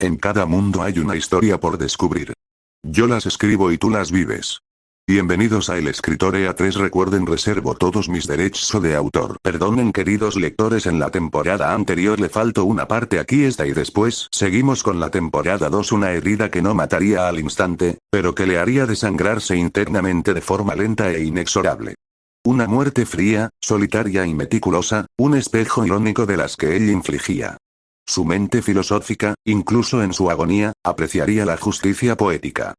En cada mundo hay una historia por descubrir. Yo las escribo y tú las vives. Bienvenidos a El Escritor EA3. Recuerden, reservo todos mis derechos de autor. Perdonen, queridos lectores, en la temporada anterior le faltó una parte, aquí está, y después seguimos con la temporada 2. Una herida que no mataría al instante, pero que le haría desangrarse internamente de forma lenta e inexorable. Una muerte fría, solitaria y meticulosa, un espejo irónico de las que él infligía. Su mente filosófica, incluso en su agonía, apreciaría la justicia poética.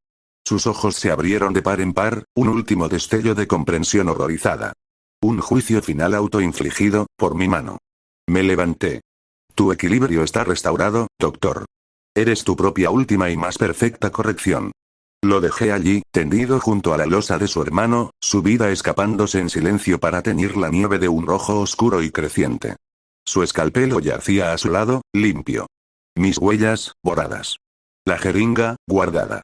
Sus ojos se abrieron de par en par, un último destello de comprensión horrorizada. Un juicio final autoinfligido, por mi mano. Me levanté. Tu equilibrio está restaurado, doctor. Eres tu propia última y más perfecta corrección. Lo dejé allí, tendido junto a la losa de su hermano, su vida escapándose en silencio para teñir la nieve de un rojo oscuro y creciente. Su escalpelo yacía a su lado, limpio. Mis huellas, borradas. La jeringa, guardada.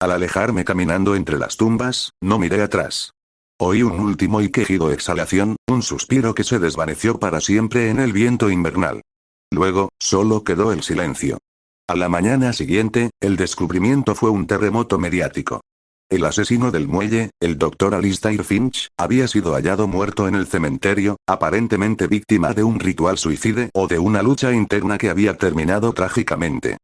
Al alejarme caminando entre las tumbas, no miré atrás. Oí un último y quejido exhalación, un suspiro que se desvaneció para siempre en el viento invernal. Luego, solo quedó el silencio. A la mañana siguiente, el descubrimiento fue un terremoto mediático. El asesino del muelle, el Dr. Alistair Finch, había sido hallado muerto en el cementerio, aparentemente víctima de un ritual suicida o de una lucha interna que había terminado trágicamente.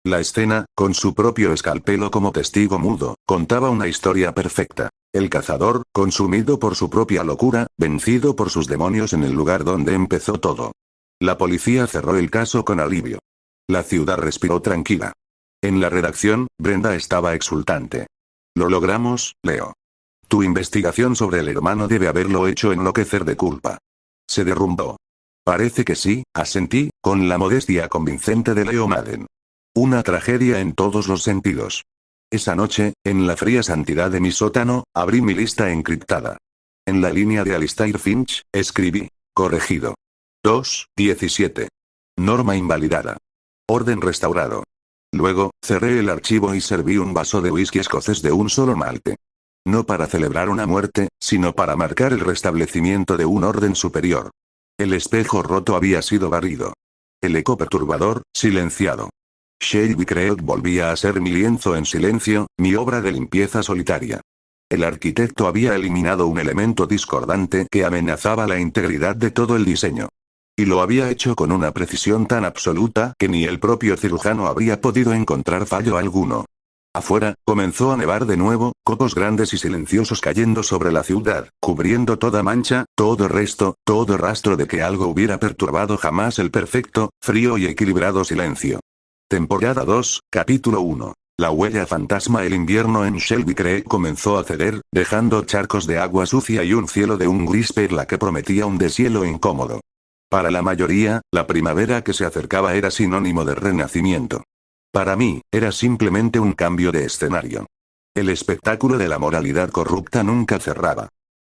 La escena, con su propio escalpelo como testigo mudo, contaba una historia perfecta. El cazador, consumido por su propia locura, vencido por sus demonios en el lugar donde empezó todo. La policía cerró el caso con alivio. La ciudad respiró tranquila. En la redacción, Brenda estaba exultante. Lo logramos, Leo. Tu investigación sobre el hermano debe haberlo hecho enloquecer de culpa. Se derrumbó. Parece que sí, asentí, con la modestia convincente de Leo Madden. Una tragedia en todos los sentidos. Esa noche, en la fría santidad de mi sótano, abrí mi lista encriptada. En la línea de Alistair Finch, escribí: corregido. 2:17. Norma invalidada. Orden restaurado. Luego, cerré el archivo y serví un vaso de whisky escocés de un solo malte. No para celebrar una muerte, sino para marcar el restablecimiento de un orden superior. El espejo roto había sido barrido. El eco perturbador, silenciado. Shelby Creek volvía a ser mi lienzo en silencio, mi obra de limpieza solitaria. El arquitecto había eliminado un elemento discordante que amenazaba la integridad de todo el diseño. Y lo había hecho con una precisión tan absoluta que ni el propio cirujano habría podido encontrar fallo alguno. Afuera, comenzó a nevar de nuevo, copos grandes y silenciosos cayendo sobre la ciudad, cubriendo toda mancha, todo resto, todo rastro de que algo hubiera perturbado jamás el perfecto, frío y equilibrado silencio. Temporada 2, capítulo 1. La huella fantasma. El invierno en Shelby Creek comenzó a ceder, dejando charcos de agua sucia y un cielo de un gris perla que prometía un deshielo incómodo. Para la mayoría, la primavera que se acercaba era sinónimo de renacimiento. Para mí, era simplemente un cambio de escenario. El espectáculo de la moralidad corrupta nunca cerraba.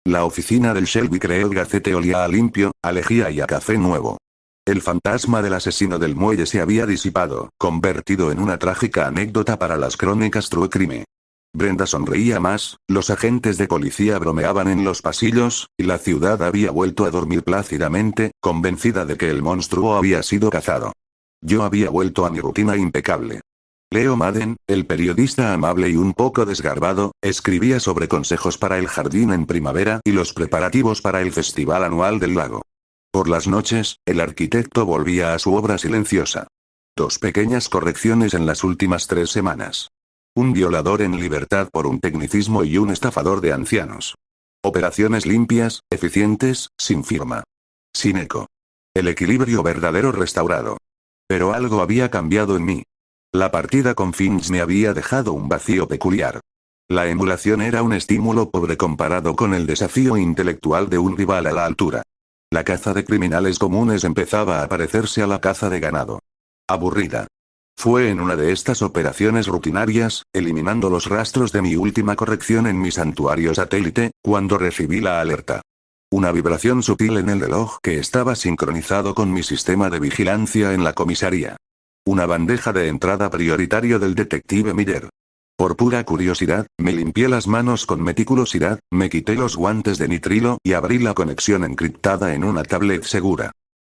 La oficina del Shelby Creek Gazette olía a limpio, a lejía y a café nuevo. El fantasma del asesino del muelle se había disipado, convertido en una trágica anécdota para las crónicas True Crime. Brenda sonreía más, los agentes de policía bromeaban en los pasillos, y la ciudad había vuelto a dormir plácidamente, convencida de que el monstruo había sido cazado. Yo había vuelto a mi rutina impecable. Leo Madden, el periodista amable y un poco desgarbado, escribía sobre consejos para el jardín en primavera y los preparativos para el festival anual del lago. Por las noches, el arquitecto volvía a su obra silenciosa. 2 pequeñas correcciones en las últimas 3 semanas. Un violador en libertad por un tecnicismo y un estafador de ancianos. Operaciones limpias, eficientes, sin firma. Sin eco. El equilibrio verdadero restaurado. Pero algo había cambiado en mí. La partida con Finch me había dejado un vacío peculiar. La emulación era un estímulo pobre comparado con el desafío intelectual de un rival a la altura. La caza de criminales comunes empezaba a parecerse a la caza de ganado. Aburrida. Fue en una de estas operaciones rutinarias, eliminando los rastros de mi última corrección en mi santuario satélite, cuando recibí la alerta. Una vibración sutil en el reloj que estaba sincronizado con mi sistema de vigilancia en la comisaría. Una bandeja de entrada prioritario del detective Miller. Por pura curiosidad, me limpié las manos con meticulosidad, me quité los guantes de nitrilo y abrí la conexión encriptada en una tablet segura.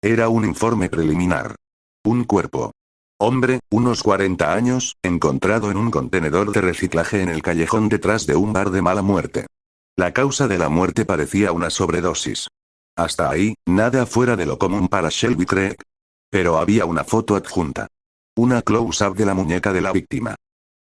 Era un informe preliminar. Un cuerpo. Hombre, unos 40 años, encontrado en un contenedor de reciclaje en el callejón detrás de un bar de mala muerte. La causa de la muerte parecía una sobredosis. Hasta ahí, nada fuera de lo común para Shelby Craig. Pero había una foto adjunta. Una close-up de la muñeca de la víctima.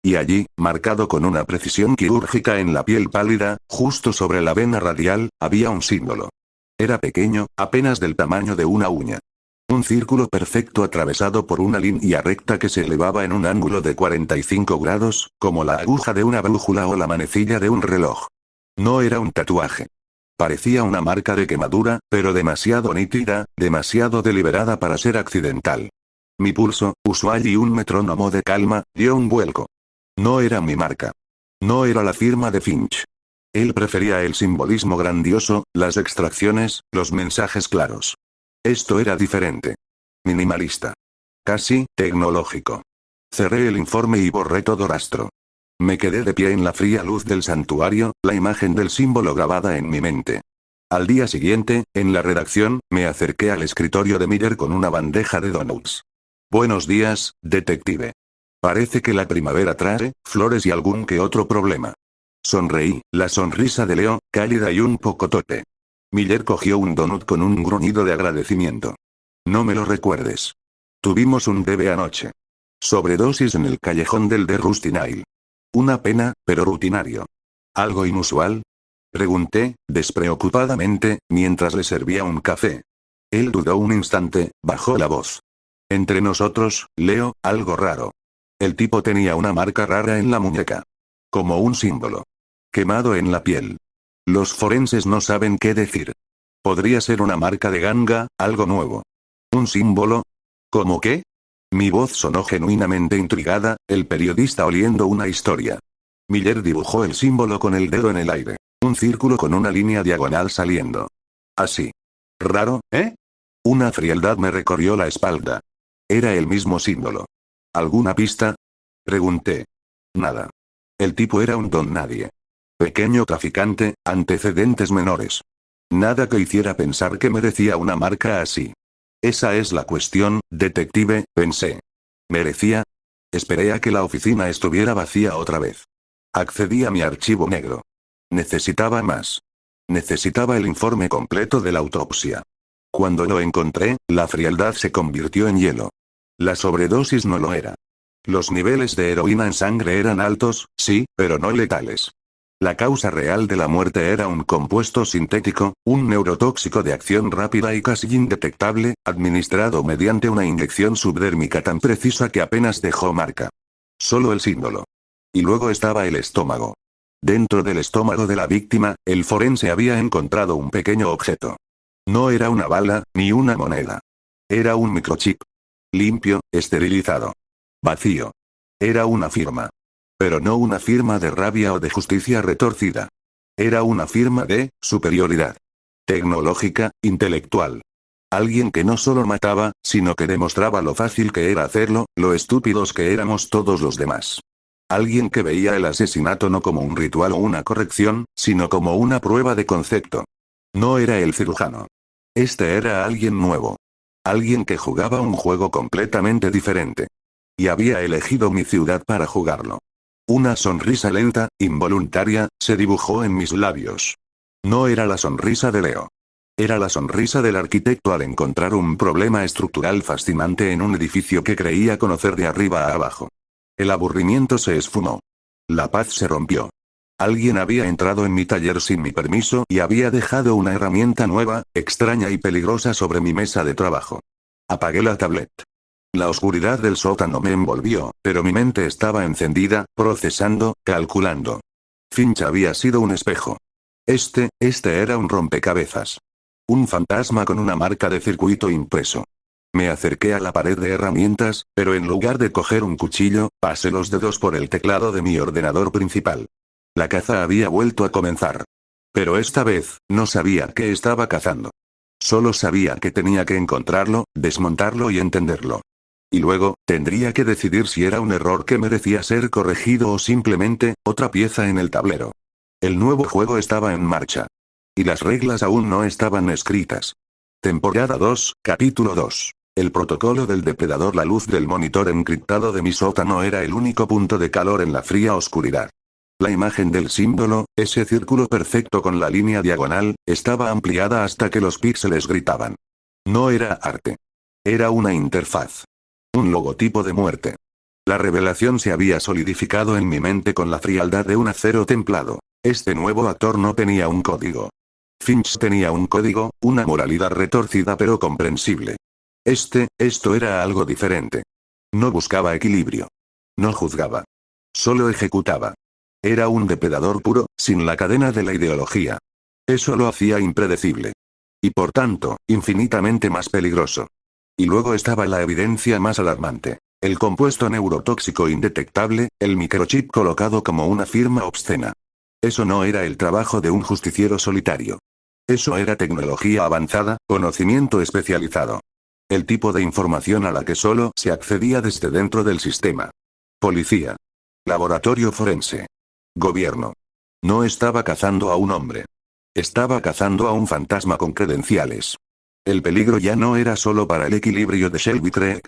Y allí, marcado con una precisión quirúrgica en la piel pálida, justo sobre la vena radial, había un símbolo. Era pequeño, apenas del tamaño de una uña. Un círculo perfecto atravesado por una línea recta que se elevaba en un ángulo de 45 grados, como la aguja de una brújula o la manecilla de un reloj. No era un tatuaje. Parecía una marca de quemadura, pero demasiado nítida, demasiado deliberada para ser accidental. Mi pulso, usual y un metrónomo de calma, dio un vuelco. No era mi marca. No era la firma de Finch. Él prefería el simbolismo grandioso, las extracciones, los mensajes claros. Esto era diferente. Minimalista. Casi, tecnológico. Cerré el informe y borré todo rastro. Me quedé de pie en la fría luz del santuario, la imagen del símbolo grabada en mi mente. Al día siguiente, en la redacción, me acerqué al escritorio de Miller con una bandeja de donuts. Buenos días, detective. Parece que la primavera trae flores y algún que otro problema. Sonreí, la sonrisa de Leo, cálida y un poco torpe. Miller cogió un donut con un gruñido de agradecimiento. No me lo recuerdes. Tuvimos un bebé anoche. Sobredosis en el callejón del de Rusty Nail. Una pena, pero rutinario. ¿Algo inusual? Pregunté, despreocupadamente, mientras le servía un café. Él dudó un instante, bajó la voz. Entre nosotros, Leo, algo raro. El tipo tenía una marca rara en la muñeca. Como un símbolo. Quemado en la piel. Los forenses no saben qué decir. Podría ser una marca de ganga, algo nuevo. ¿Un símbolo? ¿Cómo qué? Mi voz sonó genuinamente intrigada, el periodista oliendo una historia. Miller dibujó el símbolo con el dedo en el aire. Un círculo con una línea diagonal saliendo. Así. Raro, ¿eh? Una frialdad me recorrió la espalda. Era el mismo símbolo. ¿Alguna pista? Pregunté. Nada. El tipo era un don nadie. Pequeño traficante, antecedentes menores. Nada que hiciera pensar que merecía una marca así. Esa es la cuestión, detective, pensé. ¿Merecía? Esperé a que la oficina estuviera vacía otra vez. Accedí a mi archivo negro. Necesitaba más. Necesitaba el informe completo de la autopsia. Cuando lo encontré, la frialdad se convirtió en hielo. La sobredosis no lo era. Los niveles de heroína en sangre eran altos, sí, pero no letales. La causa real de la muerte era un compuesto sintético, un neurotóxico de acción rápida y casi indetectable, administrado mediante una inyección subdérmica tan precisa que apenas dejó marca. Solo el símbolo. Y luego estaba el estómago. Dentro del estómago de la víctima, el forense había encontrado un pequeño objeto. No era una bala, ni una moneda. Era un microchip. Limpio, esterilizado. Vacío. Era una firma. Pero no una firma de rabia o de justicia retorcida. Era una firma de superioridad. Tecnológica, intelectual. Alguien que no solo mataba, sino que demostraba lo fácil que era hacerlo, lo estúpidos que éramos todos los demás. Alguien que veía el asesinato no como un ritual o una corrección, sino como una prueba de concepto. No era el cirujano. Este era alguien nuevo. Alguien que jugaba un juego completamente diferente. Y había elegido mi ciudad para jugarlo. Una sonrisa lenta, involuntaria, se dibujó en mis labios. No era la sonrisa de Leo. Era la sonrisa del arquitecto al encontrar un problema estructural fascinante en un edificio que creía conocer de arriba a abajo. El aburrimiento se esfumó. La paz se rompió. Alguien había entrado en mi taller sin mi permiso y había dejado una herramienta nueva, extraña y peligrosa sobre mi mesa de trabajo. Apagué la tablet. La oscuridad del sótano me envolvió, pero mi mente estaba encendida, procesando, calculando. Finch había sido un espejo. Este era un rompecabezas. Un fantasma con una marca de circuito impreso. Me acerqué a la pared de herramientas, pero en lugar de coger un cuchillo, pasé los dedos por el teclado de mi ordenador principal. La caza había vuelto a comenzar. Pero esta vez, no sabía qué estaba cazando. Solo sabía que tenía que encontrarlo, desmontarlo y entenderlo. Y luego, tendría que decidir si era un error que merecía ser corregido o simplemente, otra pieza en el tablero. El nuevo juego estaba en marcha. Y las reglas aún no estaban escritas. Temporada 2, capítulo 2. El protocolo del depredador. La luz del monitor encriptado de mi sótano era el único punto de calor en la fría oscuridad. La imagen del símbolo, ese círculo perfecto con la línea diagonal, estaba ampliada hasta que los píxeles gritaban. No era arte. Era una interfaz. Un logotipo de muerte. La revelación se había solidificado en mi mente con la frialdad de un acero templado. Este nuevo actor no tenía un código. Finch tenía un código, una moralidad retorcida pero comprensible. Esto era algo diferente. No buscaba equilibrio. No juzgaba. Solo ejecutaba. Era un depredador puro, sin la cadena de la ideología. Eso lo hacía impredecible. Y por tanto, infinitamente más peligroso. Y luego estaba la evidencia más alarmante. El compuesto neurotóxico indetectable, el microchip colocado como una firma obscena. Eso no era el trabajo de un justiciero solitario. Eso era tecnología avanzada, conocimiento especializado. El tipo de información a la que solo se accedía desde dentro del sistema. Policía. Laboratorio forense. Gobierno. No estaba cazando a un hombre. Estaba cazando a un fantasma con credenciales. El peligro ya no era solo para el equilibrio de Shelby Craig.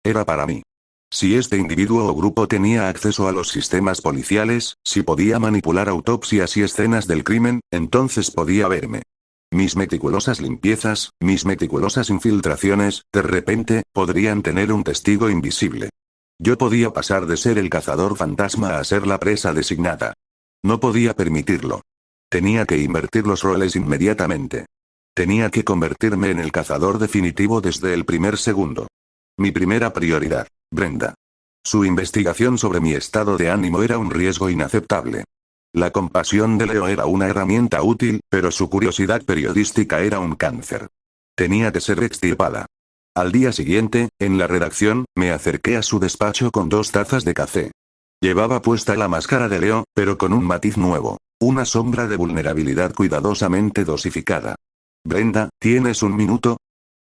Era para mí. Si este individuo o grupo tenía acceso a los sistemas policiales, si podía manipular autopsias y escenas del crimen, entonces podía verme. Mis meticulosas limpiezas, mis meticulosas infiltraciones, de repente, podrían tener un testigo invisible. Yo podía pasar de ser el cazador fantasma a ser la presa designada. No podía permitirlo. Tenía que invertir los roles inmediatamente. Tenía que convertirme en el cazador definitivo desde el primer segundo. Mi primera prioridad, Brenda. Su investigación sobre mi estado de ánimo era un riesgo inaceptable. La compasión de Leo era una herramienta útil, pero su curiosidad periodística era un cáncer. Tenía que ser extirpada. Al día siguiente, en la redacción, me acerqué a su despacho con 2 tazas de café. Llevaba puesta la máscara de Leo, pero con un matiz nuevo. Una sombra de vulnerabilidad cuidadosamente dosificada. Brenda, ¿tienes un minuto?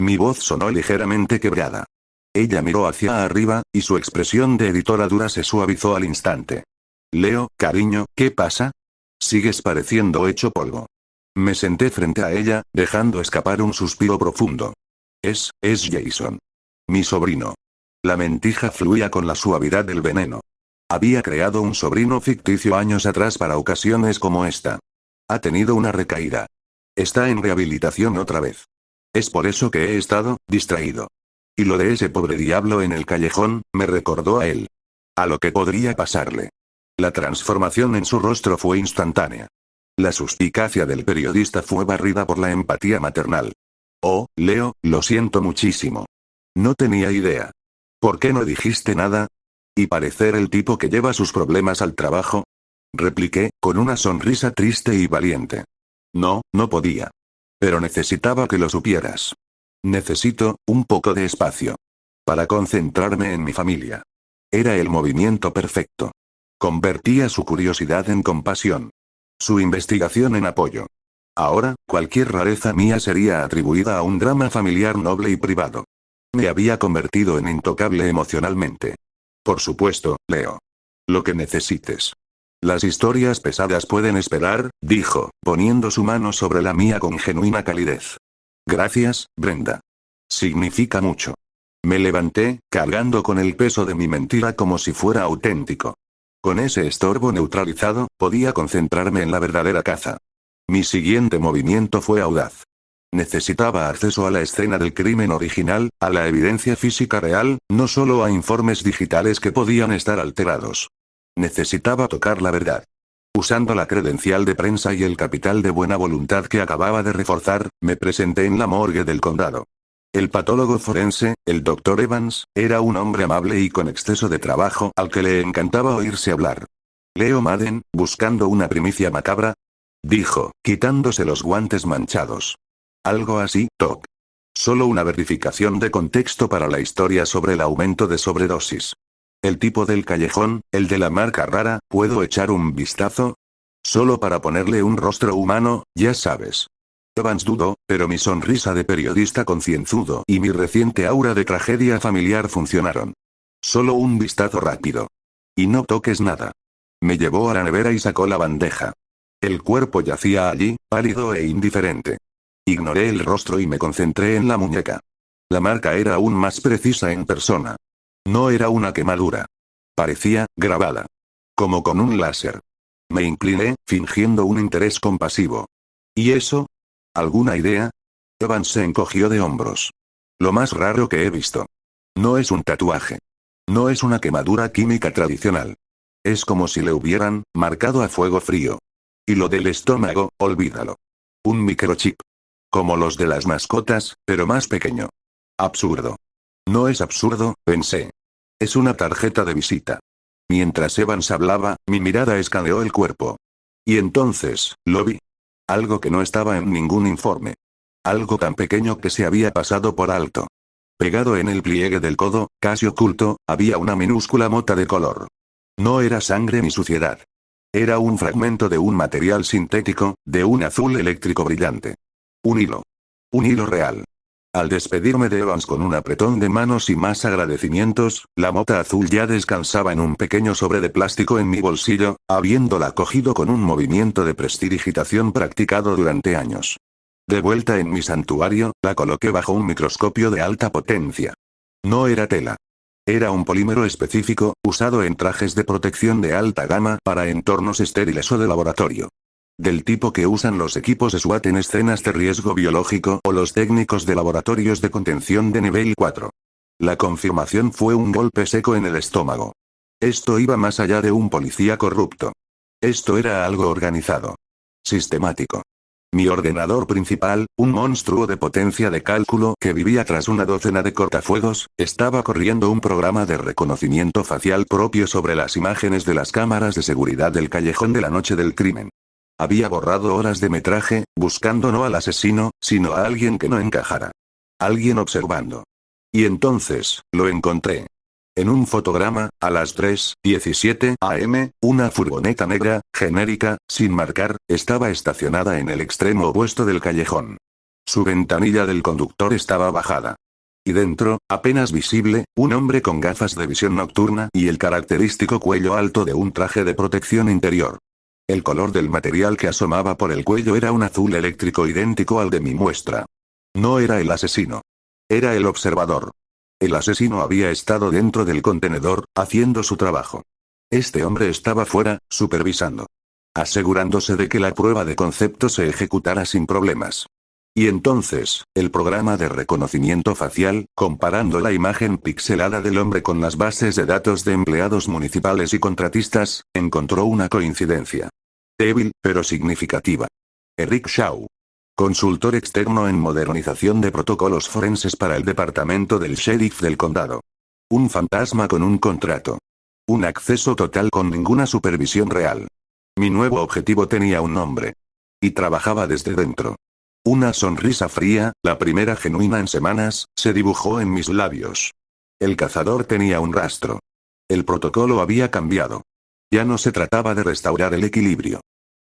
Mi voz sonó ligeramente quebrada. Ella miró hacia arriba, y su expresión de editora dura se suavizó al instante. Leo, cariño, ¿qué pasa? Sigues pareciendo hecho polvo. Me senté frente a ella, dejando escapar un suspiro profundo. Es Jason. Mi sobrino. La mentija fluía con la suavidad del veneno. Había creado un sobrino ficticio años atrás para ocasiones como esta. Ha tenido una recaída. Está en rehabilitación otra vez. Es por eso que he estado distraído. Y lo de ese pobre diablo en el callejón, me recordó a él. A lo que podría pasarle. La transformación en su rostro fue instantánea. La suspicacia del periodista fue barrida por la empatía maternal. Oh, Leo, lo siento muchísimo. No tenía idea. ¿Por qué no dijiste nada? ¿Y parecer el tipo que lleva sus problemas al trabajo? Repliqué, con una sonrisa triste y valiente. No podía. Pero necesitaba que lo supieras. Necesito un poco de espacio. Para concentrarme en mi familia. Era el movimiento perfecto. Convertía su curiosidad en compasión. Su investigación en apoyo. Ahora, cualquier rareza mía sería atribuida a un drama familiar noble y privado. Me había convertido en intocable emocionalmente. Por supuesto, Leo. Lo que necesites. Las historias pesadas pueden esperar, dijo, poniendo su mano sobre la mía con genuina calidez. Gracias, Brenda. Significa mucho. Me levanté, cargando con el peso de mi mentira como si fuera auténtico. Con ese estorbo neutralizado, podía concentrarme en la verdadera caza. Mi siguiente movimiento fue audaz. Necesitaba acceso a la escena del crimen original, a la evidencia física real, no solo a informes digitales que podían estar alterados. Necesitaba tocar la verdad. Usando la credencial de prensa y el capital de buena voluntad que acababa de reforzar, me presenté en la morgue del condado. El patólogo forense, el Dr. Evans, era un hombre amable y con exceso de trabajo al que le encantaba oírse hablar. Leo Madden, buscando una primicia macabra, dijo, quitándose los guantes manchados. Algo así, Doc. Solo una verificación de contexto para la historia sobre el aumento de sobredosis. El tipo del callejón, el de la marca rara, ¿puedo echar un vistazo? Solo para ponerle un rostro humano, ya sabes. Evans dudó, pero mi sonrisa de periodista concienzudo y mi reciente aura de tragedia familiar funcionaron. Solo un vistazo rápido. Y no toques nada. Me llevó a la nevera y sacó la bandeja. El cuerpo yacía allí, pálido e indiferente. Ignoré el rostro y me concentré en la muñeca. La marca era aún más precisa en persona. No era una quemadura. Parecía grabada. Como con un láser. Me incliné, fingiendo un interés compasivo. ¿Y eso? ¿Alguna idea? Evans se encogió de hombros. Lo más raro que he visto. No es un tatuaje. No es una quemadura química tradicional. Es como si le hubieran marcado a fuego frío. Y lo del estómago, olvídalo. Un microchip. Como los de las mascotas, pero más pequeño. Absurdo. No es absurdo, pensé. Es una tarjeta de visita. Mientras Evans hablaba, mi mirada escaneó el cuerpo. Y entonces, lo vi. Algo que no estaba en ningún informe. Algo tan pequeño que se había pasado por alto. Pegado en el pliegue del codo, casi oculto, había una minúscula mota de color. No era sangre ni suciedad. Era un fragmento de un material sintético, de un azul eléctrico brillante. Un hilo. Un hilo real. Al despedirme de Evans con un apretón de manos y más agradecimientos, la mota azul ya descansaba en un pequeño sobre de plástico en mi bolsillo, habiéndola cogido con un movimiento de prestidigitación practicado durante años. De vuelta en mi santuario, la coloqué bajo un microscopio de alta potencia. No era tela. Era un polímero específico, usado en trajes de protección de alta gama para entornos estériles o de laboratorio. Del tipo que usan los equipos SWAT en escenas de riesgo biológico o los técnicos de laboratorios de contención de nivel 4. La confirmación fue un golpe seco en el estómago. Esto iba más allá de un policía corrupto. Esto era algo organizado. Sistemático. Mi ordenador principal, un monstruo de potencia de cálculo que vivía tras una docena de cortafuegos, estaba corriendo un programa de reconocimiento facial propio sobre las imágenes de las cámaras de seguridad del callejón de la noche del crimen. Había borrado horas de metraje, buscando no al asesino, sino a alguien que no encajara. Alguien observando. Y entonces, lo encontré. En un fotograma, a las 3:17 am, una furgoneta negra, genérica, sin marcar, estaba estacionada en el extremo opuesto del callejón. Su ventanilla del conductor estaba bajada. Y dentro, apenas visible, un hombre con gafas de visión nocturna y el característico cuello alto de un traje de protección interior. El color del material que asomaba por el cuello era un azul eléctrico idéntico al de mi muestra. No era el asesino. Era el observador. El asesino había estado dentro del contenedor, haciendo su trabajo. Este hombre estaba fuera, supervisando. Asegurándose de que la prueba de concepto se ejecutara sin problemas. Y entonces, el programa de reconocimiento facial, comparando la imagen pixelada del hombre con las bases de datos de empleados municipales y contratistas, encontró una coincidencia. Débil, pero significativa. Eric Shaw. Consultor externo en modernización de protocolos forenses para el departamento del sheriff del condado. Un fantasma con un contrato. Un acceso total con ninguna supervisión real. Mi nuevo objetivo tenía un nombre. Y trabajaba desde dentro. Una sonrisa fría, la primera genuina en semanas, se dibujó en mis labios. El cazador tenía un rastro. El protocolo había cambiado. Ya no se trataba de restaurar el equilibrio.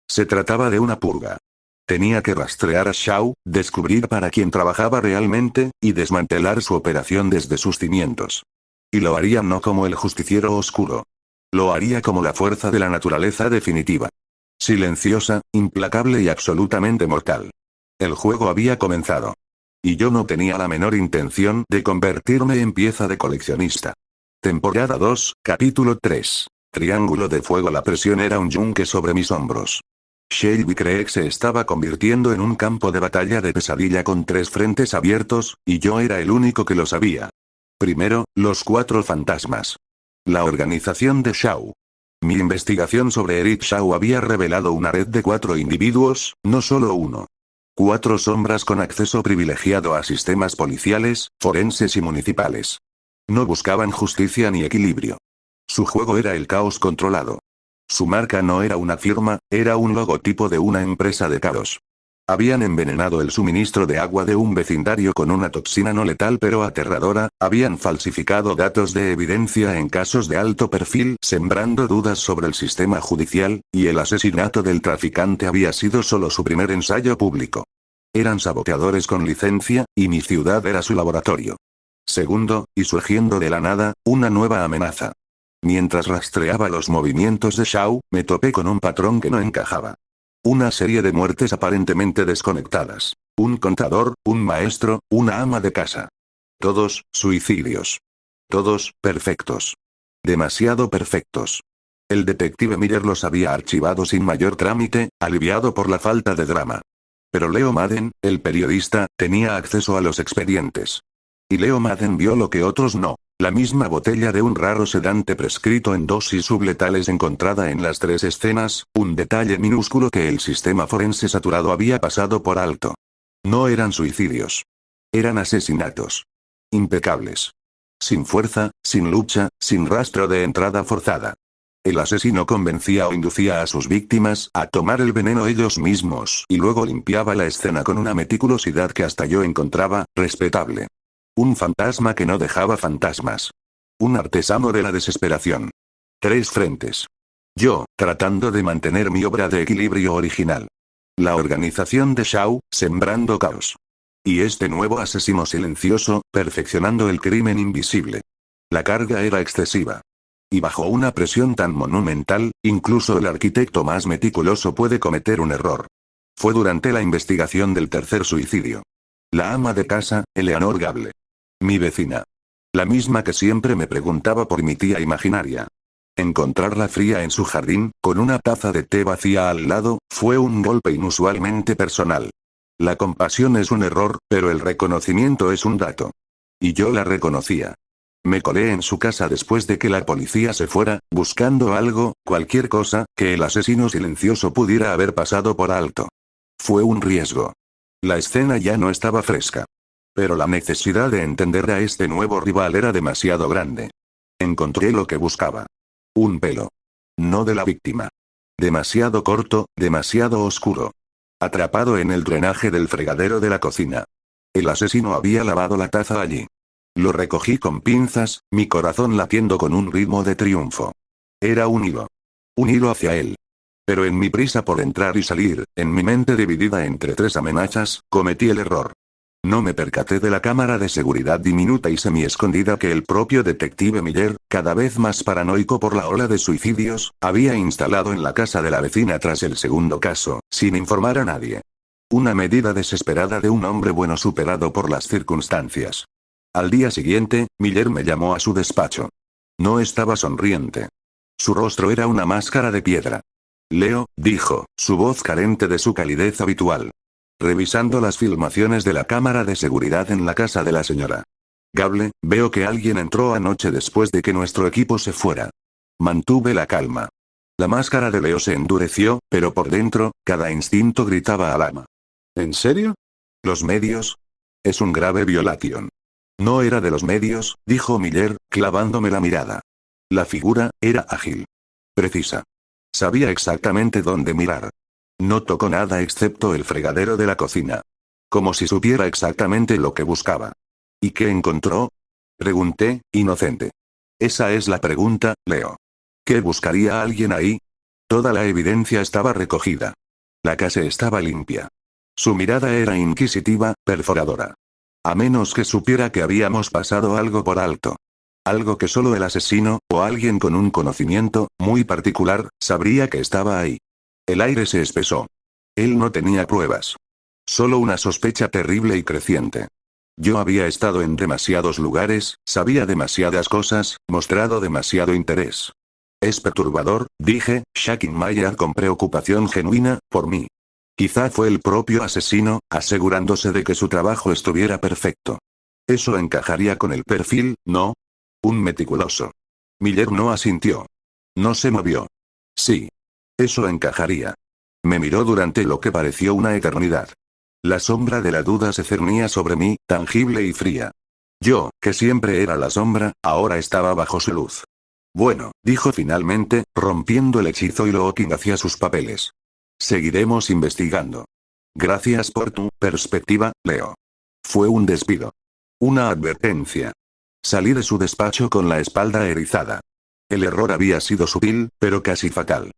Se trataba de una purga. Tenía que rastrear a Shaw, descubrir para quién trabajaba realmente, y desmantelar su operación desde sus cimientos. Y lo haría no como el justiciero oscuro. Lo haría como la fuerza de la naturaleza definitiva. Silenciosa, implacable y absolutamente mortal. El juego había comenzado. Y yo no tenía la menor intención de convertirme en pieza de coleccionista. Temporada 2, capítulo 3. Triángulo de fuego. La presión era un yunque sobre mis hombros. Shelby Creek se estaba convirtiendo en un campo de batalla de pesadilla con 3 frentes abiertos, y yo era el único que lo sabía. Primero, los 4 fantasmas. La organización de Shaw. Mi investigación sobre Eric Shaw había revelado una red de 4 individuos, no solo uno. 4 sombras con acceso privilegiado a sistemas policiales, forenses y municipales. No buscaban justicia ni equilibrio. Su juego era el caos controlado. Su marca no era una firma, era un logotipo de una empresa de caos. Habían envenenado el suministro de agua de un vecindario con una toxina no letal pero aterradora, habían falsificado datos de evidencia en casos de alto perfil, sembrando dudas sobre el sistema judicial, y el asesinato del traficante había sido solo su primer ensayo público. Eran saboteadores con licencia, y mi ciudad era su laboratorio. Segundo, y surgiendo de la nada, una nueva amenaza. Mientras rastreaba los movimientos de Shaw, me topé con un patrón que no encajaba. Una serie de muertes aparentemente desconectadas. Un contador, un maestro, una ama de casa. Todos, suicidios. Todos, perfectos. Demasiado perfectos. El detective Miller los había archivado sin mayor trámite, aliviado por la falta de drama. Pero Leo Madden, el periodista, tenía acceso a los expedientes. Y Leo Madden vio lo que otros no. La misma botella de un raro sedante prescrito en dosis subletales encontrada en las 3 escenas, un detalle minúsculo que el sistema forense saturado había pasado por alto. No eran suicidios. Eran asesinatos. Impecables. Sin fuerza, sin lucha, sin rastro de entrada forzada. El asesino convencía o inducía a sus víctimas a tomar el veneno ellos mismos y luego limpiaba la escena con una meticulosidad que hasta yo encontraba respetable. Un fantasma que no dejaba fantasmas. Un artesano de la desesperación. 3 frentes. Yo, tratando de mantener mi obra de equilibrio original. La organización de Shaw, sembrando caos. Y este nuevo asesino silencioso, perfeccionando el crimen invisible. La carga era excesiva. Y bajo una presión tan monumental, incluso el arquitecto más meticuloso puede cometer un error. Fue durante la investigación del tercer suicidio. La ama de casa, Eleanor Gable. Mi vecina. La misma que siempre me preguntaba por mi tía imaginaria. Encontrarla fría en su jardín, con una taza de té vacía al lado, fue un golpe inusualmente personal. La compasión es un error, pero el reconocimiento es un dato. Y yo la reconocía. Me colé en su casa después de que la policía se fuera, buscando algo, cualquier cosa, que el asesino silencioso pudiera haber pasado por alto. Fue un riesgo. La escena ya no estaba fresca. Pero la necesidad de entender a este nuevo rival era demasiado grande. Encontré lo que buscaba. Un pelo. No de la víctima. Demasiado corto, demasiado oscuro. Atrapado en el drenaje del fregadero de la cocina. El asesino había lavado la taza allí. Lo recogí con pinzas, mi corazón latiendo con un ritmo de triunfo. Era un hilo. Un hilo hacia él. Pero en mi prisa por entrar y salir, en mi mente dividida entre 3 amenazas, cometí el error. No me percaté de la cámara de seguridad diminuta y semi-escondida que el propio detective Miller, cada vez más paranoico por la ola de suicidios, había instalado en la casa de la vecina tras el segundo caso, sin informar a nadie. Una medida desesperada de un hombre bueno superado por las circunstancias. Al día siguiente, Miller me llamó a su despacho. No estaba sonriente. Su rostro era una máscara de piedra. Leo, dijo, su voz carente de su calidez habitual. Revisando las filmaciones de la cámara de seguridad en la casa de la señora Gable, veo que alguien entró anoche después de que nuestro equipo se fuera. Mantuve la calma. La máscara de Leo se endureció, pero por dentro, cada instinto gritaba alarma. ¿En serio? ¿Los medios? Es un grave violation. No era de los medios, dijo Miller, clavándome la mirada. La figura era ágil. Precisa. Sabía exactamente dónde mirar. No tocó nada excepto el fregadero de la cocina. Como si supiera exactamente lo que buscaba. ¿Y qué encontró? Pregunté, inocente. Esa es la pregunta, Leo. ¿Qué buscaría alguien ahí? Toda la evidencia estaba recogida. La casa estaba limpia. Su mirada era inquisitiva, perforadora. A menos que supiera que habíamos pasado algo por alto. Algo que solo el asesino, o alguien con un conocimiento, muy particular, sabría que estaba ahí. El aire se espesó. Él no tenía pruebas. Solo una sospecha terrible y creciente. Yo había estado en demasiados lugares, sabía demasiadas cosas, mostrado demasiado interés. Es perturbador, dije, shaking my head con preocupación genuina, por mí. Quizá fue el propio asesino, asegurándose de que su trabajo estuviera perfecto. Eso encajaría con el perfil, ¿no? Un meticuloso. Miller no asintió. No se movió. Sí. Eso encajaría. Me miró durante lo que pareció una eternidad. La sombra de la duda se cernía sobre mí, tangible y fría. Yo, que siempre era la sombra, ahora estaba bajo su luz. Bueno, dijo finalmente, rompiendo el hechizo y looking hacia sus papeles. Seguiremos investigando. Gracias por tu perspectiva, Leo. Fue un despido. Una advertencia. Salí de su despacho con la espalda erizada. El error había sido sutil, pero casi fatal.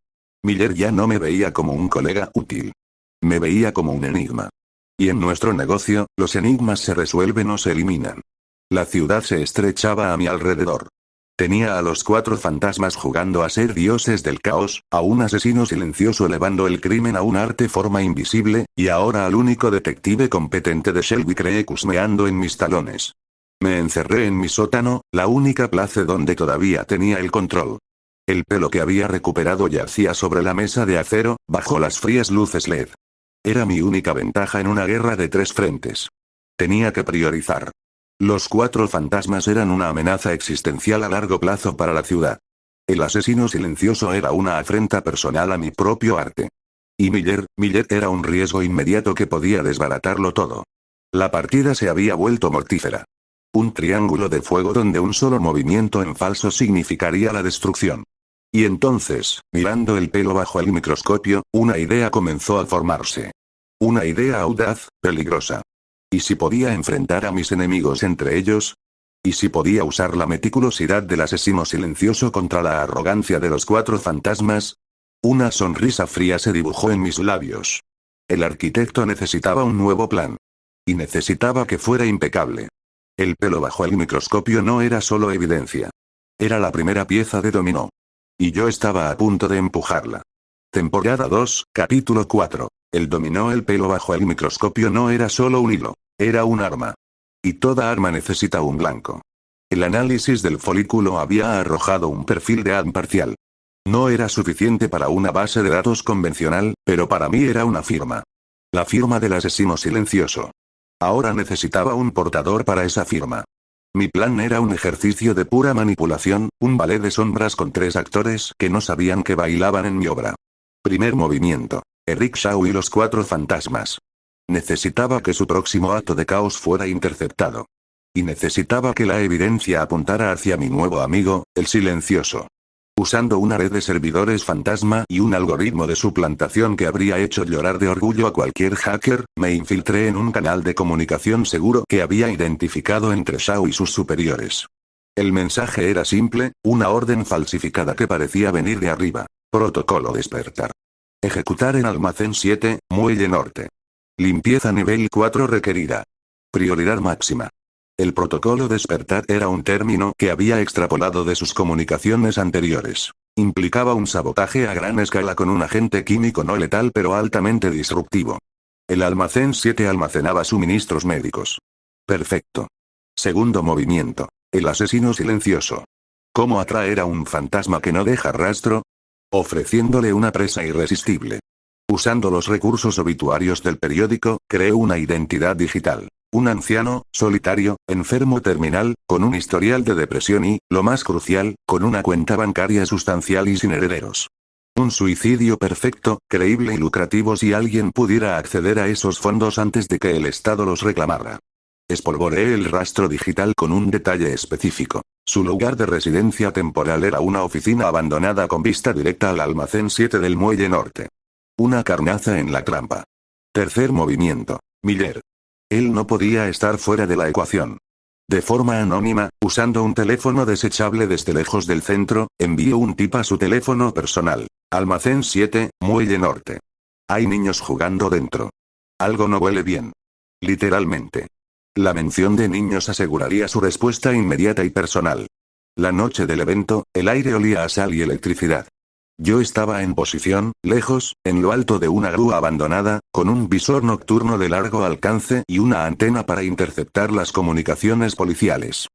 Miller ya no me veía como un colega útil. Me veía como un enigma. Y en nuestro negocio, los enigmas se resuelven o se eliminan. La ciudad se estrechaba a mi alrededor. Tenía a los 4 fantasmas jugando a ser dioses del caos, a un asesino silencioso elevando el crimen a un arte forma invisible, y ahora al único detective competente de Shelby Creek husmeando en mis talones. Me encerré en mi sótano, la única place donde todavía tenía el control. El pelo que había recuperado yacía sobre la mesa de acero, bajo las frías luces LED. Era mi única ventaja en una guerra de 3 frentes. Tenía que priorizar. Los 4 fantasmas eran una amenaza existencial a largo plazo para la ciudad. El asesino silencioso era una afrenta personal a mi propio arte. Y Miller era un riesgo inmediato que podía desbaratarlo todo. La partida se había vuelto mortífera. Un triángulo de fuego donde un solo movimiento en falso significaría la destrucción. Y entonces, mirando el pelo bajo el microscopio, una idea comenzó a formarse. Una idea audaz, peligrosa. ¿Y si podía enfrentar a mis enemigos entre ellos? ¿Y si podía usar la meticulosidad del asesino silencioso contra la arrogancia de los 4 fantasmas? Una sonrisa fría se dibujó en mis labios. El arquitecto necesitaba un nuevo plan. Y necesitaba que fuera impecable. El pelo bajo el microscopio no era solo evidencia. Era la primera pieza de dominó. Y yo estaba a punto de empujarla. Temporada 2, capítulo 4. El dominó. El pelo bajo el microscopio no era solo un hilo. Era un arma. Y toda arma necesita un blanco. El análisis del folículo había arrojado un perfil de ADN parcial. No era suficiente para una base de datos convencional, pero para mí era una firma. La firma del asesino silencioso. Ahora necesitaba un portador para esa firma. Mi plan era un ejercicio de pura manipulación, un ballet de sombras con 3 actores que no sabían que bailaban en mi obra. Primer movimiento. Eric Shaw y los 4 fantasmas. Necesitaba que su próximo acto de caos fuera interceptado. Y necesitaba que la evidencia apuntara hacia mi nuevo amigo, el silencioso. Usando una red de servidores fantasma y un algoritmo de suplantación que habría hecho llorar de orgullo a cualquier hacker, me infiltré en un canal de comunicación seguro que había identificado entre Shaw y sus superiores. El mensaje era simple, una orden falsificada que parecía venir de arriba. Protocolo despertar. Ejecutar en almacén 7, muelle norte. Limpieza nivel 4 requerida. Prioridad máxima. El protocolo despertar era un término que había extrapolado de sus comunicaciones anteriores. Implicaba un sabotaje a gran escala con un agente químico no letal pero altamente disruptivo. El almacén 7 almacenaba suministros médicos. Perfecto. Segundo movimiento. El asesino silencioso. ¿Cómo atraer a un fantasma que no deja rastro? Ofreciéndole una presa irresistible. Usando los recursos obituarios del periódico, creó una identidad digital. Un anciano, solitario, enfermo terminal, con un historial de depresión y, lo más crucial, con una cuenta bancaria sustancial y sin herederos. Un suicidio perfecto, creíble y lucrativo si alguien pudiera acceder a esos fondos antes de que el Estado los reclamara. Espolvoreé el rastro digital con un detalle específico. Su lugar de residencia temporal era una oficina abandonada con vista directa al almacén 7 del muelle norte. Una carnaza en la trampa. Tercer movimiento. Miller. Él no podía estar fuera de la ecuación. De forma anónima, usando un teléfono desechable desde lejos del centro, envió un tip a su teléfono personal. Almacén 7, muelle norte. Hay niños jugando dentro. Algo no huele bien. Literalmente. La mención de niños aseguraría su respuesta inmediata y personal. La noche del evento, el aire olía a sal y electricidad. Yo estaba en posición, lejos, en lo alto de una grúa abandonada, con un visor nocturno de largo alcance y una antena para interceptar las comunicaciones policiales.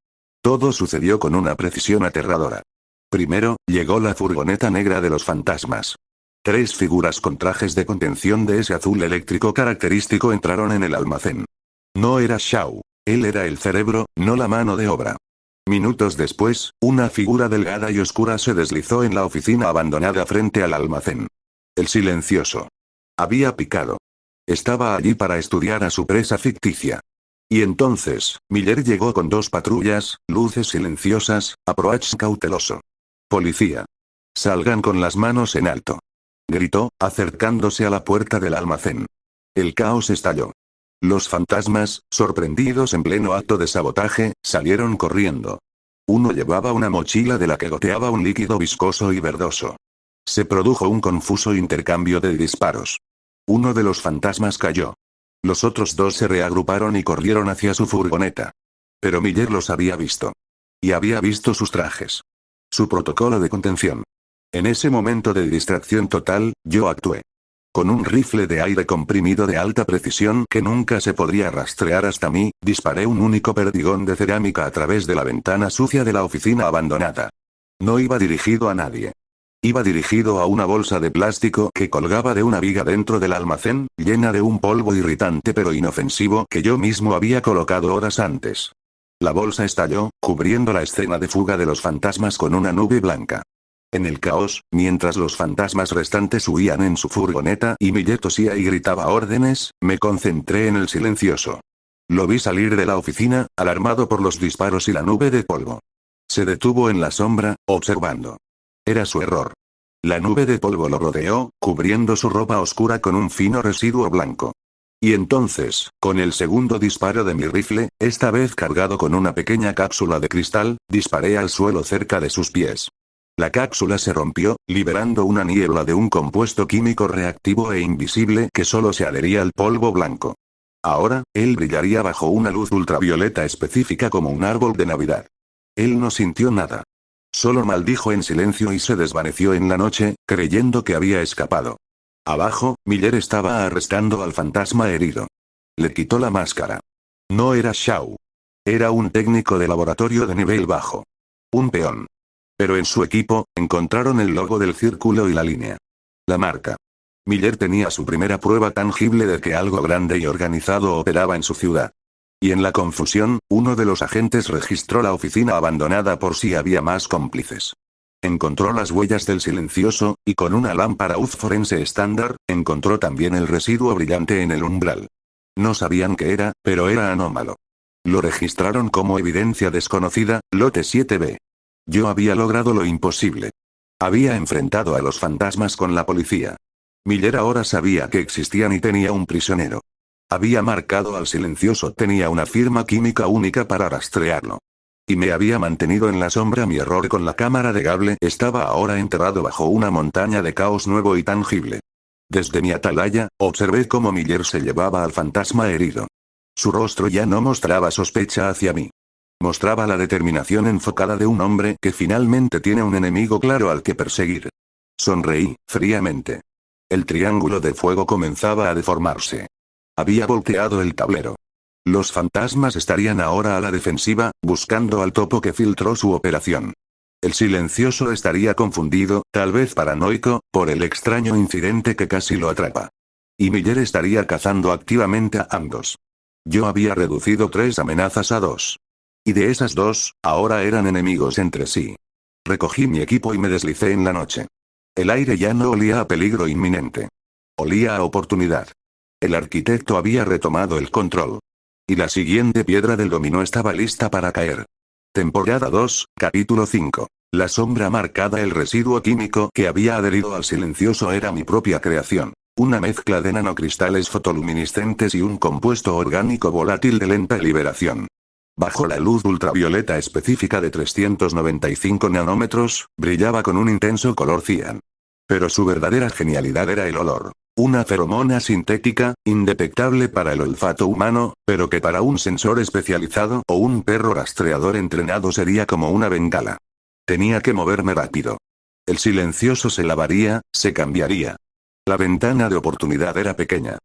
Todo sucedió con una precisión aterradora. Primero, llegó la furgoneta negra de los fantasmas. 3 figuras con trajes de contención de ese azul eléctrico característico entraron en el almacén. No era Shaw. Él era el cerebro, no la mano de obra. Minutos después, una figura delgada y oscura se deslizó en la oficina abandonada frente al almacén. El silencioso. Había picado. Estaba allí para estudiar a su presa ficticia. Y entonces, Miller llegó con 2 patrullas, luces silenciosas, approach cauteloso. Policía. Salgan con las manos en alto. Gritó, acercándose a la puerta del almacén. El caos estalló. Los fantasmas, sorprendidos en pleno acto de sabotaje, salieron corriendo. Uno llevaba una mochila de la que goteaba un líquido viscoso y verdoso. Se produjo un confuso intercambio de disparos. Uno de los fantasmas cayó. Los otros 2 se reagruparon y corrieron hacia su furgoneta. Pero Miller los había visto. Y había visto sus trajes. Su protocolo de contención. En ese momento de distracción total, yo actué. Con un rifle de aire comprimido de alta precisión que nunca se podría rastrear hasta mí, disparé un único perdigón de cerámica a través de la ventana sucia de la oficina abandonada. No iba dirigido a nadie. Iba dirigido a una bolsa de plástico que colgaba de una viga dentro del almacén, llena de un polvo irritante pero inofensivo que yo mismo había colocado horas antes. La bolsa estalló, cubriendo la escena de fuga de los fantasmas con una nube blanca. En el caos, mientras los fantasmas restantes huían en su furgoneta y Millet tosía y gritaba órdenes, me concentré en el silencioso. Lo vi salir de la oficina, alarmado por los disparos y la nube de polvo. Se detuvo en la sombra, observando. Era su error. La nube de polvo lo rodeó, cubriendo su ropa oscura con un fino residuo blanco. Y entonces, con el segundo disparo de mi rifle, esta vez cargado con una pequeña cápsula de cristal, disparé al suelo cerca de sus pies. La cápsula se rompió, liberando una niebla de un compuesto químico reactivo e invisible que solo se adhería al polvo blanco. Ahora, él brillaría bajo una luz ultravioleta específica como un árbol de Navidad. Él no sintió nada. Solo maldijo en silencio y se desvaneció en la noche, creyendo que había escapado. Abajo, Miller estaba arrestando al fantasma herido. Le quitó la máscara. No era Shaw. Era un técnico de laboratorio de nivel bajo. Un peón. Pero en su equipo, encontraron el logo del círculo y la línea. La marca. Miller tenía su primera prueba tangible de que algo grande y organizado operaba en su ciudad. Y en la confusión, uno de los agentes registró la oficina abandonada por si había más cómplices. Encontró las huellas del silencioso, y con una lámpara UV forense estándar, encontró también el residuo brillante en el umbral. No sabían qué era, pero era anómalo. Lo registraron como evidencia desconocida, lote 7B. Yo había logrado lo imposible. Había enfrentado a los fantasmas con la policía. Miller ahora sabía que existían y tenía un prisionero. Había marcado al silencioso, tenía una firma química única para rastrearlo. Y me había mantenido en la sombra. Mi error con la cámara de Gable estaba ahora enterrado bajo una montaña de caos nuevo y tangible. Desde mi atalaya, observé cómo Miller se llevaba al fantasma herido. Su rostro ya no mostraba sospecha hacia mí. Mostraba la determinación enfocada de un hombre que finalmente tiene un enemigo claro al que perseguir. Sonreí, fríamente. El triángulo de fuego comenzaba a deformarse. Había volteado el tablero. Los fantasmas estarían ahora a la defensiva, buscando al topo que filtró su operación. El silencioso estaría confundido, tal vez paranoico, por el extraño incidente que casi lo atrapa. Y Miller estaría cazando activamente a ambos. Yo había reducido 3 amenazas a 2. Y de esas 2, ahora eran enemigos entre sí. Recogí mi equipo y me deslicé en la noche. El aire ya no olía a peligro inminente. Olía a oportunidad. El arquitecto había retomado el control. Y la siguiente piedra del dominó estaba lista para caer. Temporada 2, capítulo 5. La sombra marcada. El residuo químico que había adherido al silencioso era mi propia creación. Una mezcla de nanocristales fotoluminiscentes y un compuesto orgánico volátil de lenta liberación. Bajo la luz ultravioleta específica de 395 nanómetros, brillaba con un intenso color cian. Pero su verdadera genialidad era el olor. Una feromona sintética, indetectable para el olfato humano, pero que para un sensor especializado o un perro rastreador entrenado sería como una bengala. Tenía que moverme rápido. El silencioso se lavaría, se cambiaría. La ventana de oportunidad era pequeña.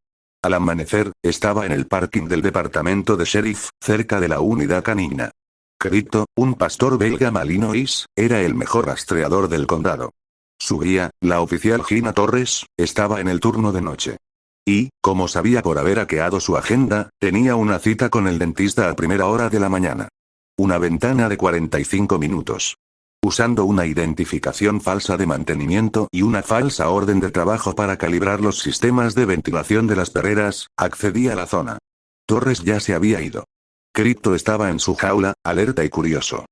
Al amanecer, estaba en el parking del departamento de sheriff, cerca de la unidad canina. Crypto, un pastor belga malinois, era el mejor rastreador del condado. Su guía, la oficial Gina Torres, estaba en el turno de noche. Y, como sabía por haber hackeado su agenda, tenía una cita con el dentista a primera hora de la mañana. Una ventana de 45 minutos. Usando una identificación falsa de mantenimiento y una falsa orden de trabajo para calibrar los sistemas de ventilación de las perreras, accedí a la zona. Torres ya se había ido. Crypto estaba en su jaula, alerta y curioso.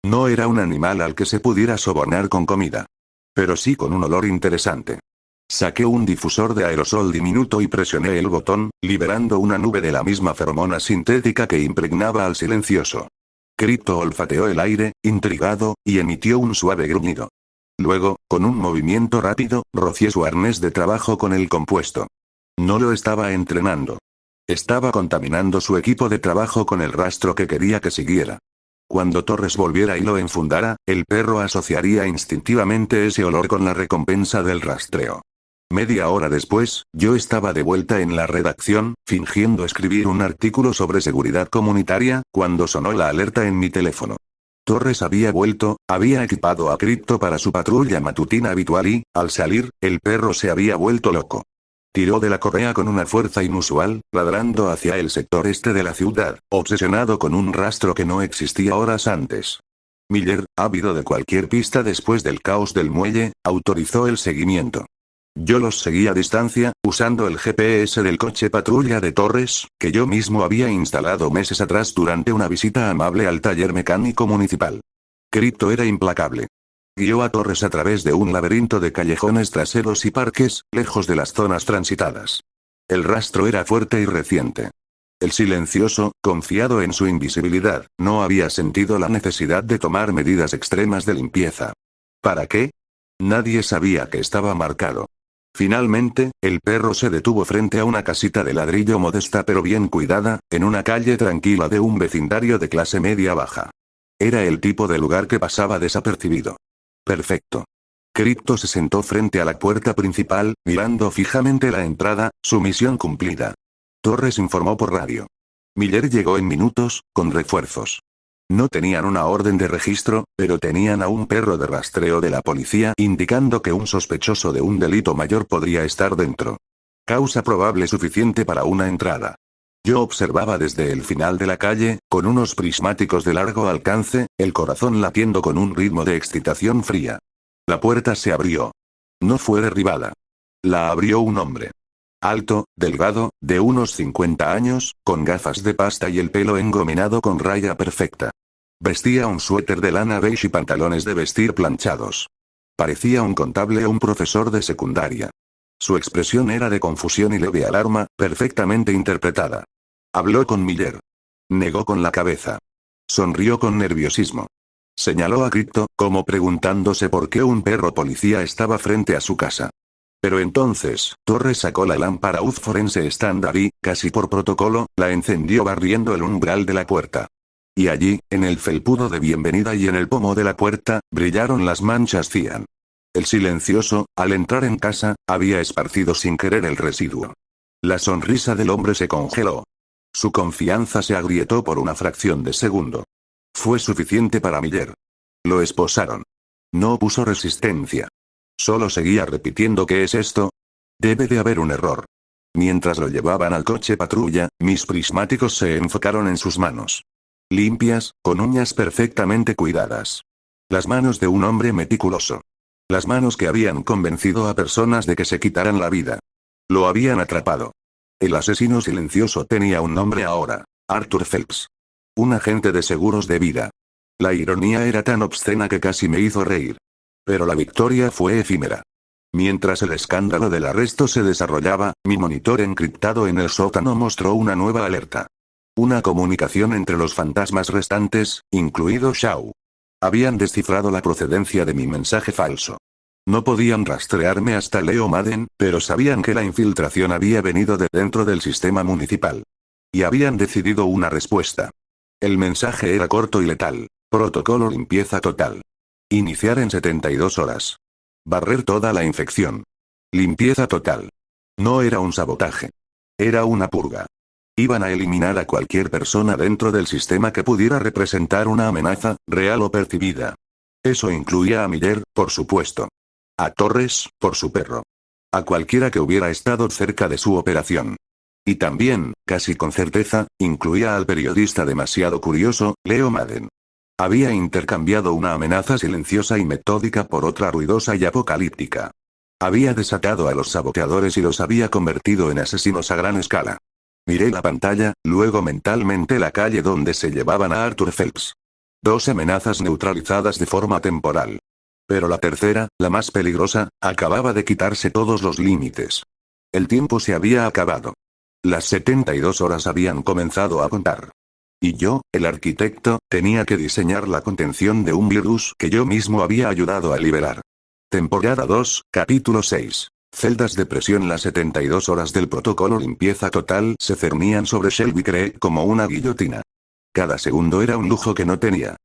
No era un animal al que se pudiera sobornar con comida. Pero sí con un olor interesante. Saqué un difusor de aerosol diminuto y presioné el botón, liberando una nube de la misma feromona sintética que impregnaba al silencioso. Crypto olfateó el aire, intrigado, y emitió un suave gruñido. Luego, con un movimiento rápido, rocié su arnés de trabajo con el compuesto. No lo estaba entrenando. Estaba contaminando su equipo de trabajo con el rastro que quería que siguiera. Cuando Torres volviera y lo enfundara, el perro asociaría instintivamente ese olor con la recompensa del rastreo. Media hora después, yo estaba de vuelta en la redacción, fingiendo escribir un artículo sobre seguridad comunitaria, cuando sonó la alerta en mi teléfono. Torres había vuelto, había equipado a Crypto para su patrulla matutina habitual y, al salir, el perro se había vuelto loco. Tiró de la correa con una fuerza inusual, ladrando hacia el sector este de la ciudad, obsesionado con un rastro que no existía horas antes. Miller, ávido de cualquier pista después del caos del muelle, autorizó el seguimiento. Yo los seguí a distancia, usando el GPS del coche patrulla de Torres, que yo mismo había instalado meses atrás durante una visita amable al taller mecánico municipal. Crypto era implacable. Guió a Torres a través de un laberinto de callejones traseros y parques, lejos de las zonas transitadas. El rastro era fuerte y reciente. El silencioso, confiado en su invisibilidad, no había sentido la necesidad de tomar medidas extremas de limpieza. ¿Para qué? Nadie sabía que estaba marcado. Finalmente, el perro se detuvo frente a una casita de ladrillo modesta pero bien cuidada, en una calle tranquila de un vecindario de clase media-baja. Era el tipo de lugar que pasaba desapercibido. Perfecto. Crypto se sentó frente a la puerta principal, mirando fijamente la entrada, su misión cumplida. Torres informó por radio. Miller llegó en minutos, con refuerzos. No tenían una orden de registro, pero tenían a un perro de rastreo de la policía indicando que un sospechoso de un delito mayor podría estar dentro. Causa probable suficiente para una entrada. Yo observaba desde el final de la calle, con unos prismáticos de largo alcance, el corazón latiendo con un ritmo de excitación fría. La puerta se abrió. No fue derribada. La abrió un hombre. Alto, delgado, de unos 50 años, con gafas de pasta y el pelo engominado con raya perfecta. Vestía un suéter de lana beige y pantalones de vestir planchados. Parecía un contable o un profesor de secundaria. Su expresión era de confusión y leve alarma, perfectamente interpretada. Habló con Miller. Negó con la cabeza. Sonrió con nerviosismo. Señaló a Crypto, como preguntándose por qué un perro policía estaba frente a su casa. Pero entonces, Torres sacó la lámpara UZ forense estándar y, casi por protocolo, la encendió barriendo el umbral de la puerta. Y allí, en el felpudo de bienvenida y en el pomo de la puerta, brillaron las manchas cian. El silencioso, al entrar en casa, había esparcido sin querer el residuo. La sonrisa del hombre se congeló. Su confianza se agrietó por una fracción de segundo. Fue suficiente para Miller. Lo esposaron. No opuso resistencia. Solo seguía repitiendo ¿qué es esto? Debe de haber un error. Mientras lo llevaban al coche patrulla, mis prismáticos se enfocaron en sus manos. Limpias, con uñas perfectamente cuidadas. Las manos de un hombre meticuloso. Las manos que habían convencido a personas de que se quitaran la vida. Lo habían atrapado. El asesino silencioso tenía un nombre ahora: Arthur Phelps. Un agente de seguros de vida. La ironía era tan obscena que casi me hizo reír. Pero la victoria fue efímera. Mientras el escándalo del arresto se desarrollaba, mi monitor encriptado en el sótano mostró una nueva alerta. Una comunicación entre los fantasmas restantes, incluido Shaw. Habían descifrado la procedencia de mi mensaje falso. No podían rastrearme hasta Leo Madden, pero sabían que la infiltración había venido de dentro del sistema municipal. Y habían decidido una respuesta. El mensaje era corto y letal. Protocolo limpieza total. Iniciar en 72 horas. Barrer toda la infección. Limpieza total. No era un sabotaje. Era una purga. Iban a eliminar a cualquier persona dentro del sistema que pudiera representar una amenaza, real o percibida. Eso incluía a Miller, por supuesto. A Torres, por su perro. A cualquiera que hubiera estado cerca de su operación. Y también, casi con certeza, incluía al periodista demasiado curioso, Leo Madden. Había intercambiado una amenaza silenciosa y metódica por otra ruidosa y apocalíptica. Había desatado a los saboteadores y los había convertido en asesinos a gran escala. Miré la pantalla, luego mentalmente la calle donde se llevaban a Arthur Phelps. 2 amenazas neutralizadas de forma temporal. Pero la tercera, la más peligrosa, acababa de quitarse todos los límites. El tiempo se había acabado. Las 72 horas habían comenzado a contar. Y yo, el arquitecto, tenía que diseñar la contención de un virus que yo mismo había ayudado a liberar. Temporada 2, capítulo 6. Celdas de presión. Las 72 horas del protocolo limpieza total se cernían sobre Shelby Creek como una guillotina. Cada segundo era un lujo que no tenía.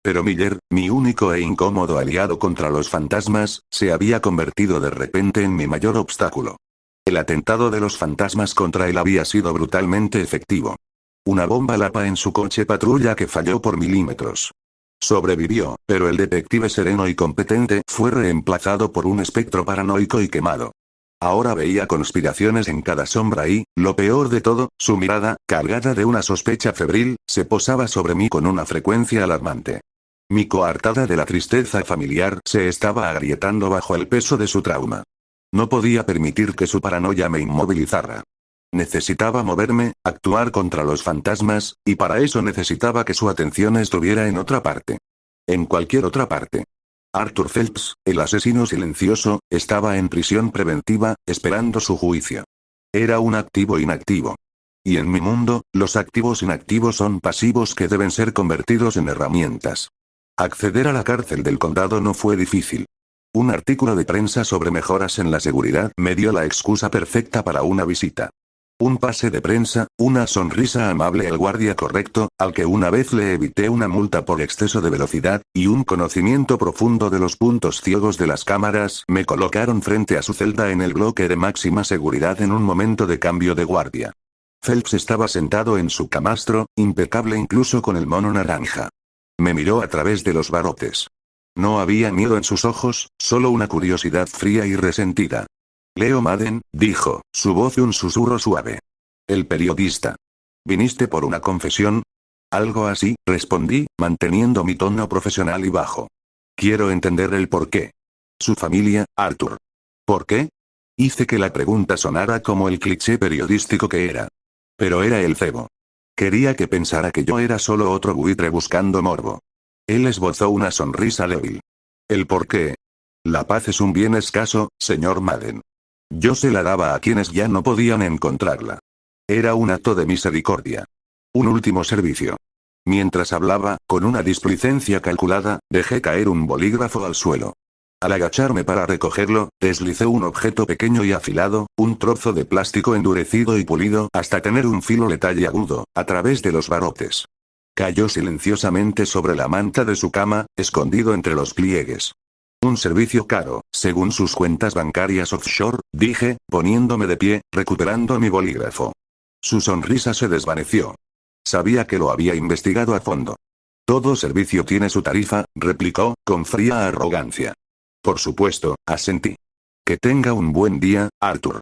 Pero Miller, mi único e incómodo aliado contra los fantasmas, se había convertido de repente en mi mayor obstáculo. El atentado de los fantasmas contra él había sido brutalmente efectivo. Una bomba lapa en su coche patrulla que falló por milímetros. Sobrevivió, pero el detective sereno y competente fue reemplazado por un espectro paranoico y quemado. Ahora veía conspiraciones en cada sombra y, lo peor de todo, su mirada, cargada de una sospecha febril, se posaba sobre mí con una frecuencia alarmante. Mi coartada de la tristeza familiar se estaba agrietando bajo el peso de su trauma. No podía permitir que su paranoia me inmovilizara. Necesitaba moverme, actuar contra los fantasmas, y para eso necesitaba que su atención estuviera en otra parte. En cualquier otra parte. Arthur Phelps, el asesino silencioso, estaba en prisión preventiva, esperando su juicio. Era un activo inactivo. Y en mi mundo, los activos inactivos son pasivos que deben ser convertidos en herramientas. Acceder a la cárcel del condado no fue difícil. Un artículo de prensa sobre mejoras en la seguridad me dio la excusa perfecta para una visita. Un pase de prensa, una sonrisa amable al guardia correcto, al que una vez le evité una multa por exceso de velocidad, y un conocimiento profundo de los puntos ciegos de las cámaras me colocaron frente a su celda en el bloque de máxima seguridad en un momento de cambio de guardia. Phelps estaba sentado en su camastro, impecable incluso con el mono naranja. Me miró a través de los barrotes. No había miedo en sus ojos, solo una curiosidad fría y resentida. Leo Madden, dijo, su voz un susurro suave. El periodista. ¿Viniste por una confesión? Algo así, respondí, manteniendo mi tono profesional y bajo. Quiero entender el porqué. Su familia, Arthur. ¿Por qué? Hice que la pregunta sonara como el cliché periodístico que era. Pero era el cebo. Quería que pensara que yo era solo otro buitre buscando morbo. Él esbozó una sonrisa débil. ¿El por qué? La paz es un bien escaso, señor Madden. Yo se la daba a quienes ya no podían encontrarla. Era un acto de misericordia. Un último servicio. Mientras hablaba, con una displicencia calculada, dejé caer un bolígrafo al suelo. Al agacharme para recogerlo, deslizé un objeto pequeño y afilado, un trozo de plástico endurecido y pulido hasta tener un filo letal y agudo, a través de los barrotes. Cayó silenciosamente sobre la manta de su cama, escondido entre los pliegues. Un servicio caro, según sus cuentas bancarias offshore, dije, poniéndome de pie, recuperando mi bolígrafo. Su sonrisa se desvaneció. Sabía que lo había investigado a fondo. Todo servicio tiene su tarifa, replicó, con fría arrogancia. Por supuesto, asentí. Que tenga un buen día, Arthur.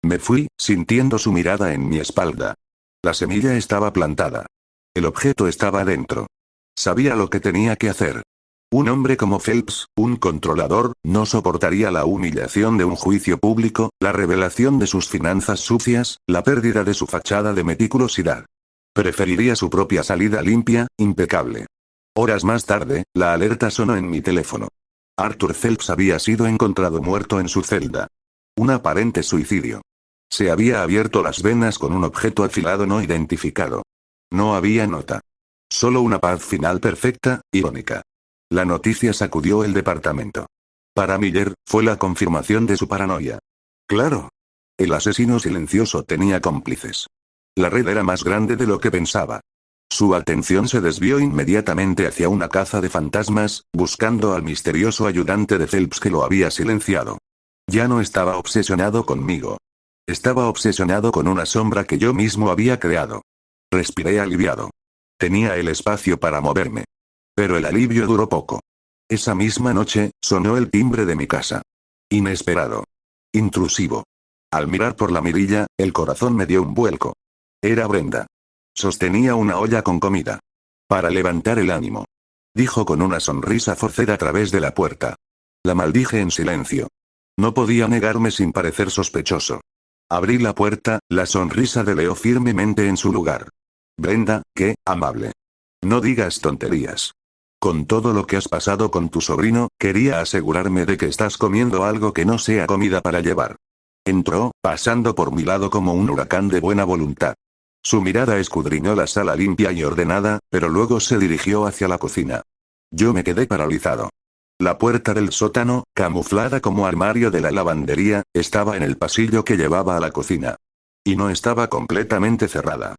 Me fui, sintiendo su mirada en mi espalda. La semilla estaba plantada. El objeto estaba dentro. Sabía lo que tenía que hacer. Un hombre como Phelps, un controlador, no soportaría la humillación de un juicio público, la revelación de sus finanzas sucias, la pérdida de su fachada de meticulosidad. Preferiría su propia salida limpia, impecable. Horas más tarde, la alerta sonó en mi teléfono. Arthur Phelps había sido encontrado muerto en su celda. Un aparente suicidio. Se había abierto las venas con un objeto afilado no identificado. No había nota. Solo una paz final perfecta, irónica. La noticia sacudió el departamento. Para Miller, fue la confirmación de su paranoia. Claro. El asesino silencioso tenía cómplices. La red era más grande de lo que pensaba. Su atención se desvió inmediatamente hacia una caza de fantasmas, buscando al misterioso ayudante de Phelps que lo había silenciado. Ya no estaba obsesionado conmigo. Estaba obsesionado con una sombra que yo mismo había creado. Respiré aliviado. Tenía el espacio para moverme. Pero el alivio duró poco. Esa misma noche, sonó el timbre de mi casa. Inesperado. Intrusivo. Al mirar por la mirilla, el corazón me dio un vuelco. Era Brenda. Sostenía una olla con comida. Para levantar el ánimo. Dijo con una sonrisa forcada a través de la puerta. La maldije en silencio. No podía negarme sin parecer sospechoso. Abrí la puerta, la sonrisa de Leo firmemente en su lugar. Brenda, qué amable. No digas tonterías. Con todo lo que has pasado con tu sobrino, quería asegurarme de que estás comiendo algo que no sea comida para llevar. Entró, pasando por mi lado como un huracán de buena voluntad. Su mirada escudriñó la sala limpia y ordenada, pero luego se dirigió hacia la cocina. Yo me quedé paralizado. La puerta del sótano, camuflada como armario de la lavandería, estaba en el pasillo que llevaba a la cocina. Y no estaba completamente cerrada.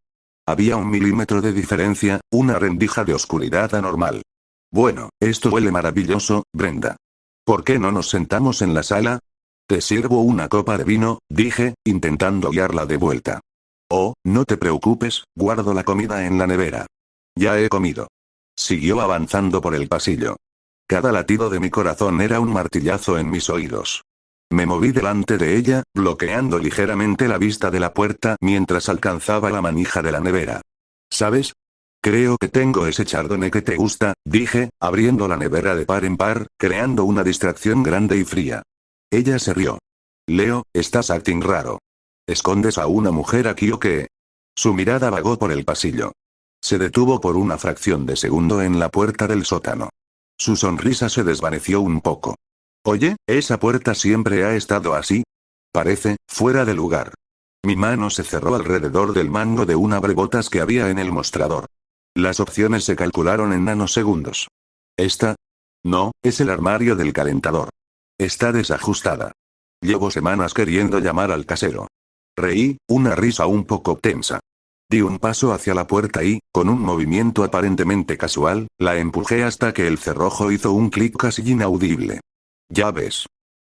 Había 1 milímetro de diferencia, una rendija de oscuridad anormal. Bueno, esto huele maravilloso, Brenda. ¿Por qué no nos sentamos en la sala? Te sirvo una copa de vino, dije, intentando guiarla de vuelta. Oh, no te preocupes, guardo la comida en la nevera. Ya he comido. Siguió avanzando por el pasillo. Cada latido de mi corazón era un martillazo en mis oídos. Me moví delante de ella, bloqueando ligeramente la vista de la puerta mientras alcanzaba la manija de la nevera. ¿Sabes? Creo que tengo ese chardonnay que te gusta, dije, abriendo la nevera de par en par, creando una distracción grande y fría. Ella se rió. Leo, estás acting raro. ¿Escondes a una mujer aquí o qué? Su mirada vagó por el pasillo. Se detuvo por una fracción de segundo en la puerta del sótano. Su sonrisa se desvaneció un poco. Oye, ¿esa puerta siempre ha estado así? Parece, fuera de lugar. Mi mano se cerró alrededor del mango de un abrebotas que había en el mostrador. Las opciones se calcularon en nanosegundos. ¿Esta? No, es el armario del calentador. Está desajustada. Llevo semanas queriendo llamar al casero. Reí, una risa un poco tensa. Di un paso hacia la puerta y, con un movimiento aparentemente casual, la empujé hasta que el cerrojo hizo un clic casi inaudible. Ya ves.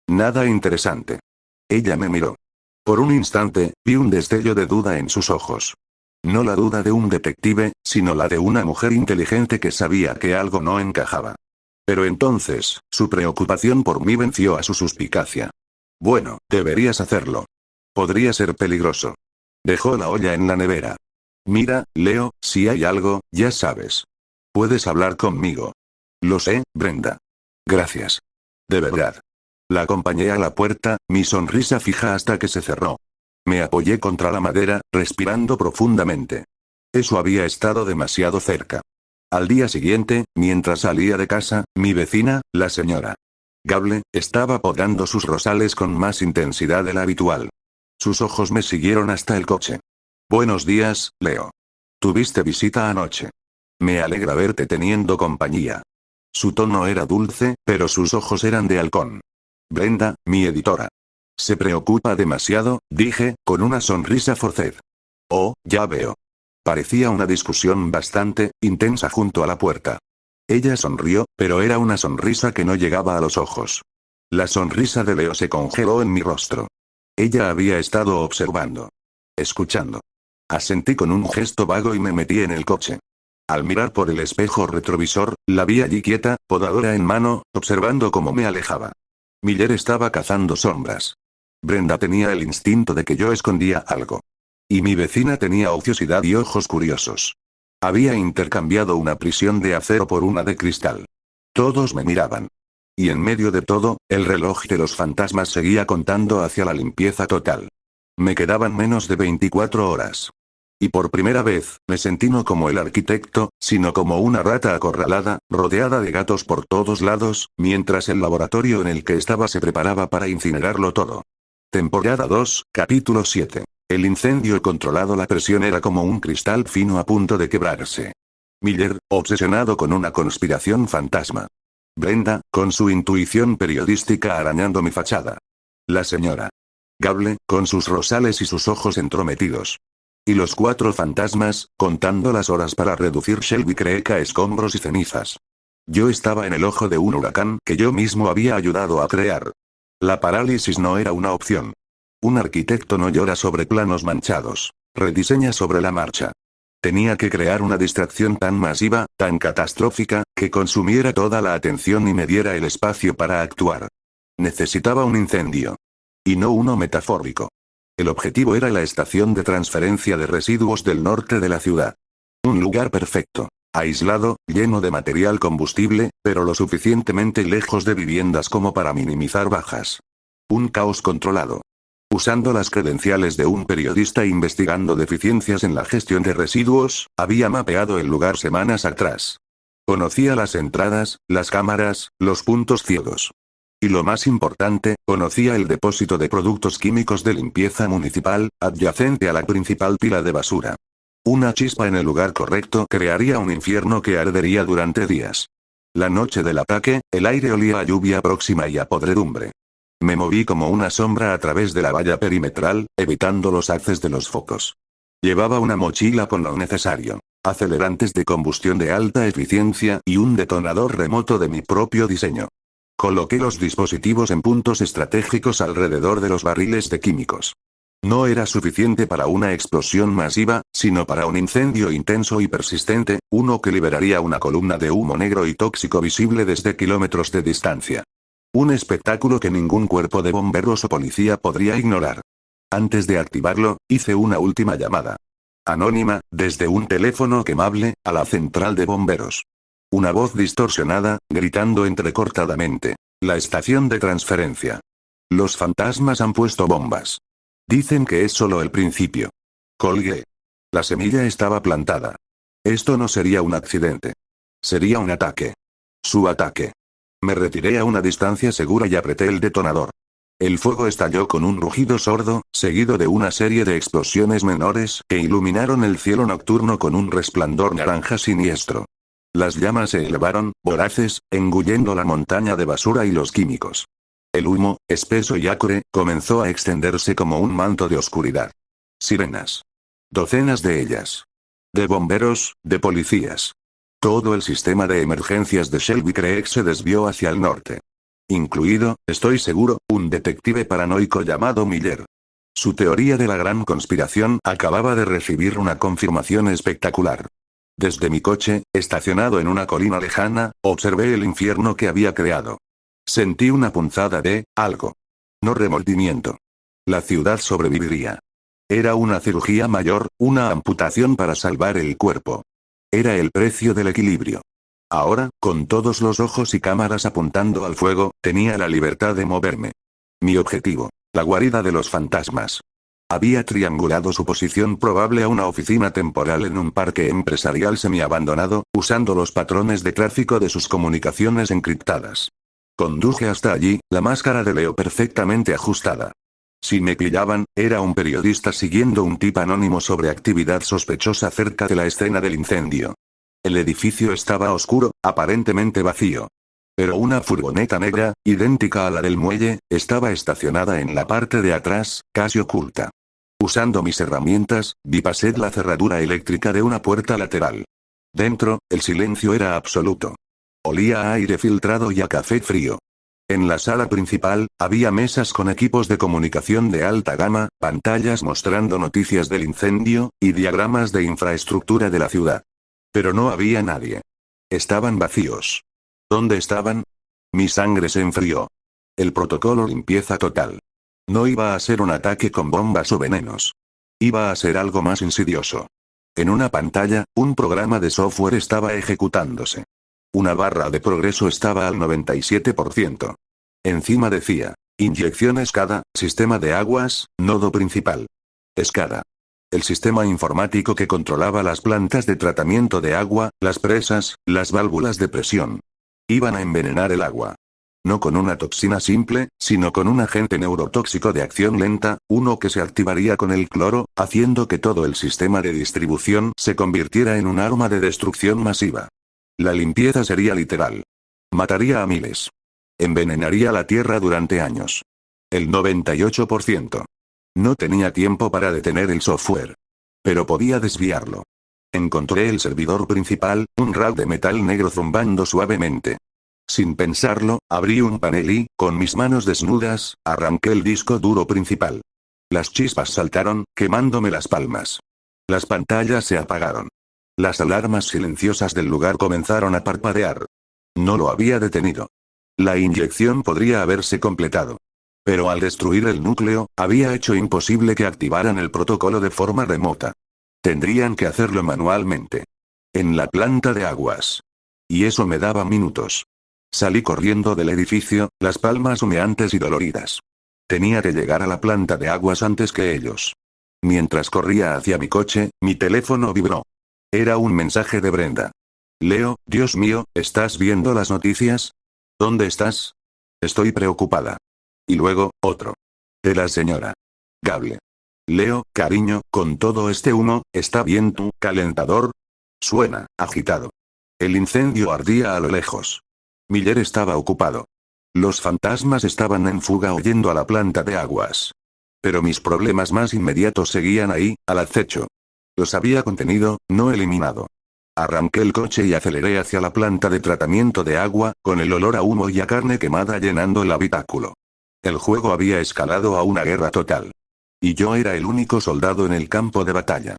Nada interesante. Ella me miró. Por un instante, vi un destello de duda en sus ojos. No la duda de un detective, sino la de una mujer inteligente que sabía que algo no encajaba. Pero entonces, su preocupación por mí venció a su suspicacia. Bueno, deberías hacerlo. Podría ser peligroso. Dejó la olla en la nevera. Mira, Leo, si hay algo, ya sabes. Puedes hablar conmigo. Lo sé, Brenda. Gracias. De verdad. La acompañé a la puerta, mi sonrisa fija hasta que se cerró. Me apoyé contra la madera, respirando profundamente. Eso había estado demasiado cerca. Al día siguiente, mientras salía de casa, mi vecina, la señora Gable, estaba podando sus rosales con más intensidad de la habitual. Sus ojos me siguieron hasta el coche. Buenos días, Leo. Tuviste visita anoche. Me alegra verte teniendo compañía. Su tono era dulce, pero sus ojos eran de halcón. Brenda, mi editora. Se preocupa demasiado, dije, con una sonrisa forced. Oh, ya veo. Parecía una discusión bastante intensa junto a la puerta. Ella sonrió, pero era una sonrisa que no llegaba a los ojos. La sonrisa de Leo se congeló en mi rostro. Ella había estado observando. Escuchando. Asentí con un gesto vago y me metí en el coche. Al mirar por el espejo retrovisor, la vi allí quieta, podadora en mano, observando cómo me alejaba. Miller estaba cazando sombras. Brenda tenía el instinto de que yo escondía algo. Y mi vecina tenía ociosidad y ojos curiosos. Había intercambiado una prisión de acero por una de cristal. Todos me miraban. Y en medio de todo, el reloj de los fantasmas seguía contando hacia la limpieza total. Me quedaban menos de 24 horas. Y por primera vez, me sentí no como el arquitecto, sino como una rata acorralada, rodeada de gatos por todos lados, mientras el laboratorio en el que estaba se preparaba para incinerarlo todo. Temporada 2, capítulo 7. El incendio controlado. La presión era como un cristal fino a punto de quebrarse. Miller, obsesionado con una conspiración fantasma. Brenda, con su intuición periodística arañando mi fachada. La señora Gable, con sus rosales y sus ojos entrometidos. Y los 4 fantasmas, contando las horas para reducir Shelby Creek a escombros y cenizas. Yo estaba en el ojo de un huracán que yo mismo había ayudado a crear. La parálisis no era una opción. Un arquitecto no llora sobre planos manchados. Rediseña sobre la marcha. Tenía que crear una distracción tan masiva, tan catastrófica, que consumiera toda la atención y me diera el espacio para actuar. Necesitaba un incendio. Y no uno metafórico. El objetivo era la estación de transferencia de residuos del norte de la ciudad. Un lugar perfecto. Aislado, lleno de material combustible, pero lo suficientemente lejos de viviendas como para minimizar bajas. Un caos controlado. Usando las credenciales de un periodista investigando deficiencias en la gestión de residuos, había mapeado el lugar semanas atrás. Conocía las entradas, las cámaras, los puntos ciegos. Y lo más importante, conocía el depósito de productos químicos de limpieza municipal, adyacente a la principal pila de basura. Una chispa en el lugar correcto crearía un infierno que ardería durante días. La noche del ataque, el aire olía a lluvia próxima y a podredumbre. Me moví como una sombra a través de la valla perimetral, evitando los haces de los focos. Llevaba una mochila con lo necesario. acelerantes de combustión de alta eficiencia y un detonador remoto de mi propio diseño. Coloqué los dispositivos en puntos estratégicos alrededor de los barriles de químicos. No era suficiente para una explosión masiva, sino para un incendio intenso y persistente, uno que liberaría una columna de humo negro y tóxico visible desde kilómetros de distancia. Un espectáculo que ningún cuerpo de bomberos o policía podría ignorar. Antes de activarlo, hice una última llamada. Anónima, desde un teléfono quemable, a la central de bomberos. Una voz distorsionada, gritando entrecortadamente. La estación de transferencia. Los fantasmas han puesto bombas. Dicen que es solo el principio. Colgué. La semilla estaba plantada. Esto no sería un accidente. Sería un ataque. Su ataque. Me retiré a una distancia segura y apreté el detonador. El fuego estalló con un rugido sordo, seguido de una serie de explosiones menores que iluminaron el cielo nocturno con un resplandor naranja siniestro. Las llamas se elevaron, voraces, engullendo la montaña de basura y los químicos. El humo, espeso y acre, comenzó a extenderse como un manto de oscuridad. Sirenas. Docenas de ellas. De bomberos, de policías. Todo el sistema de emergencias de Shelby Creek se desvió hacia el norte. Incluido, estoy seguro, un detective paranoico llamado Miller. Su teoría de la gran conspiración acababa de recibir una confirmación espectacular. Desde mi coche, estacionado en una colina lejana, observé el infierno que había creado. Sentí una punzada de algo. No remordimiento. La ciudad sobreviviría. Era una cirugía mayor, una amputación para salvar el cuerpo. Era el precio del equilibrio. Ahora, con todos los ojos y cámaras apuntando al fuego, tenía la libertad de moverme. Mi objetivo, la guarida de los fantasmas. Había triangulado su posición probable a una oficina temporal en un parque empresarial semiabandonado, usando los patrones de tráfico de sus comunicaciones encriptadas. Conduje hasta allí, la máscara de Leo perfectamente ajustada. Si me pillaban, era un periodista siguiendo un tip anónimo sobre actividad sospechosa cerca de la escena del incendio. El edificio estaba oscuro, aparentemente vacío. Pero una furgoneta negra, idéntica a la del muelle, estaba estacionada en la parte de atrás, casi oculta. Usando mis herramientas, bypassé la cerradura eléctrica de una puerta lateral. Dentro, el silencio era absoluto. Olía a aire filtrado y a café frío. En la sala principal, había mesas con equipos de comunicación de alta gama, pantallas mostrando noticias del incendio, y diagramas de infraestructura de la ciudad. Pero no había nadie. Estaban vacíos. ¿Dónde estaban? Mi sangre se enfrió. El protocolo limpieza total. No iba a ser un ataque con bombas o venenos. Iba a ser algo más insidioso. En una pantalla, un programa de software estaba ejecutándose. Una barra de progreso estaba al 97%. Encima decía, inyección SCADA, sistema de aguas, nodo principal. SCADA. El sistema informático que controlaba las plantas de tratamiento de agua, las presas, las válvulas de presión. Iban a envenenar el agua. No con una toxina simple, sino con un agente neurotóxico de acción lenta, uno que se activaría con el cloro, haciendo que todo el sistema de distribución se convirtiera en un arma de destrucción masiva. La limpieza sería literal. Mataría a miles. Envenenaría la tierra durante años. El 98%. No tenía tiempo para detener el software. Pero podía desviarlo. Encontré el servidor principal, un rack de metal negro zumbando suavemente. Sin pensarlo, abrí un panel y, con mis manos desnudas, arranqué el disco duro principal. Las chispas saltaron, quemándome las palmas. Las pantallas se apagaron. Las alarmas silenciosas del lugar comenzaron a parpadear. No lo había detenido. La inyección podría haberse completado. Pero al destruir el núcleo, había hecho imposible que activaran el protocolo de forma remota. Tendrían que hacerlo manualmente. En la planta de aguas. Y eso me daba minutos. Salí corriendo del edificio, las palmas humeantes y doloridas. Tenía que llegar a la planta de aguas antes que ellos. Mientras corría hacia mi coche, mi teléfono vibró. Era un mensaje de Brenda. Leo, Dios mío, ¿estás viendo las noticias? ¿Dónde estás? Estoy preocupada. Y luego, otro. De la señora Gable. Leo, cariño, con todo este humo, ¿está bien tu calentador? Suena agitado. El incendio ardía a lo lejos. Miller estaba ocupado. Los fantasmas estaban en fuga huyendo a la planta de aguas. Pero mis problemas más inmediatos seguían ahí, al acecho. Los había contenido, no eliminado. Arranqué el coche y aceleré hacia la planta de tratamiento de agua, con el olor a humo y a carne quemada llenando el habitáculo. El juego había escalado a una guerra total. Y yo era el único soldado en el campo de batalla.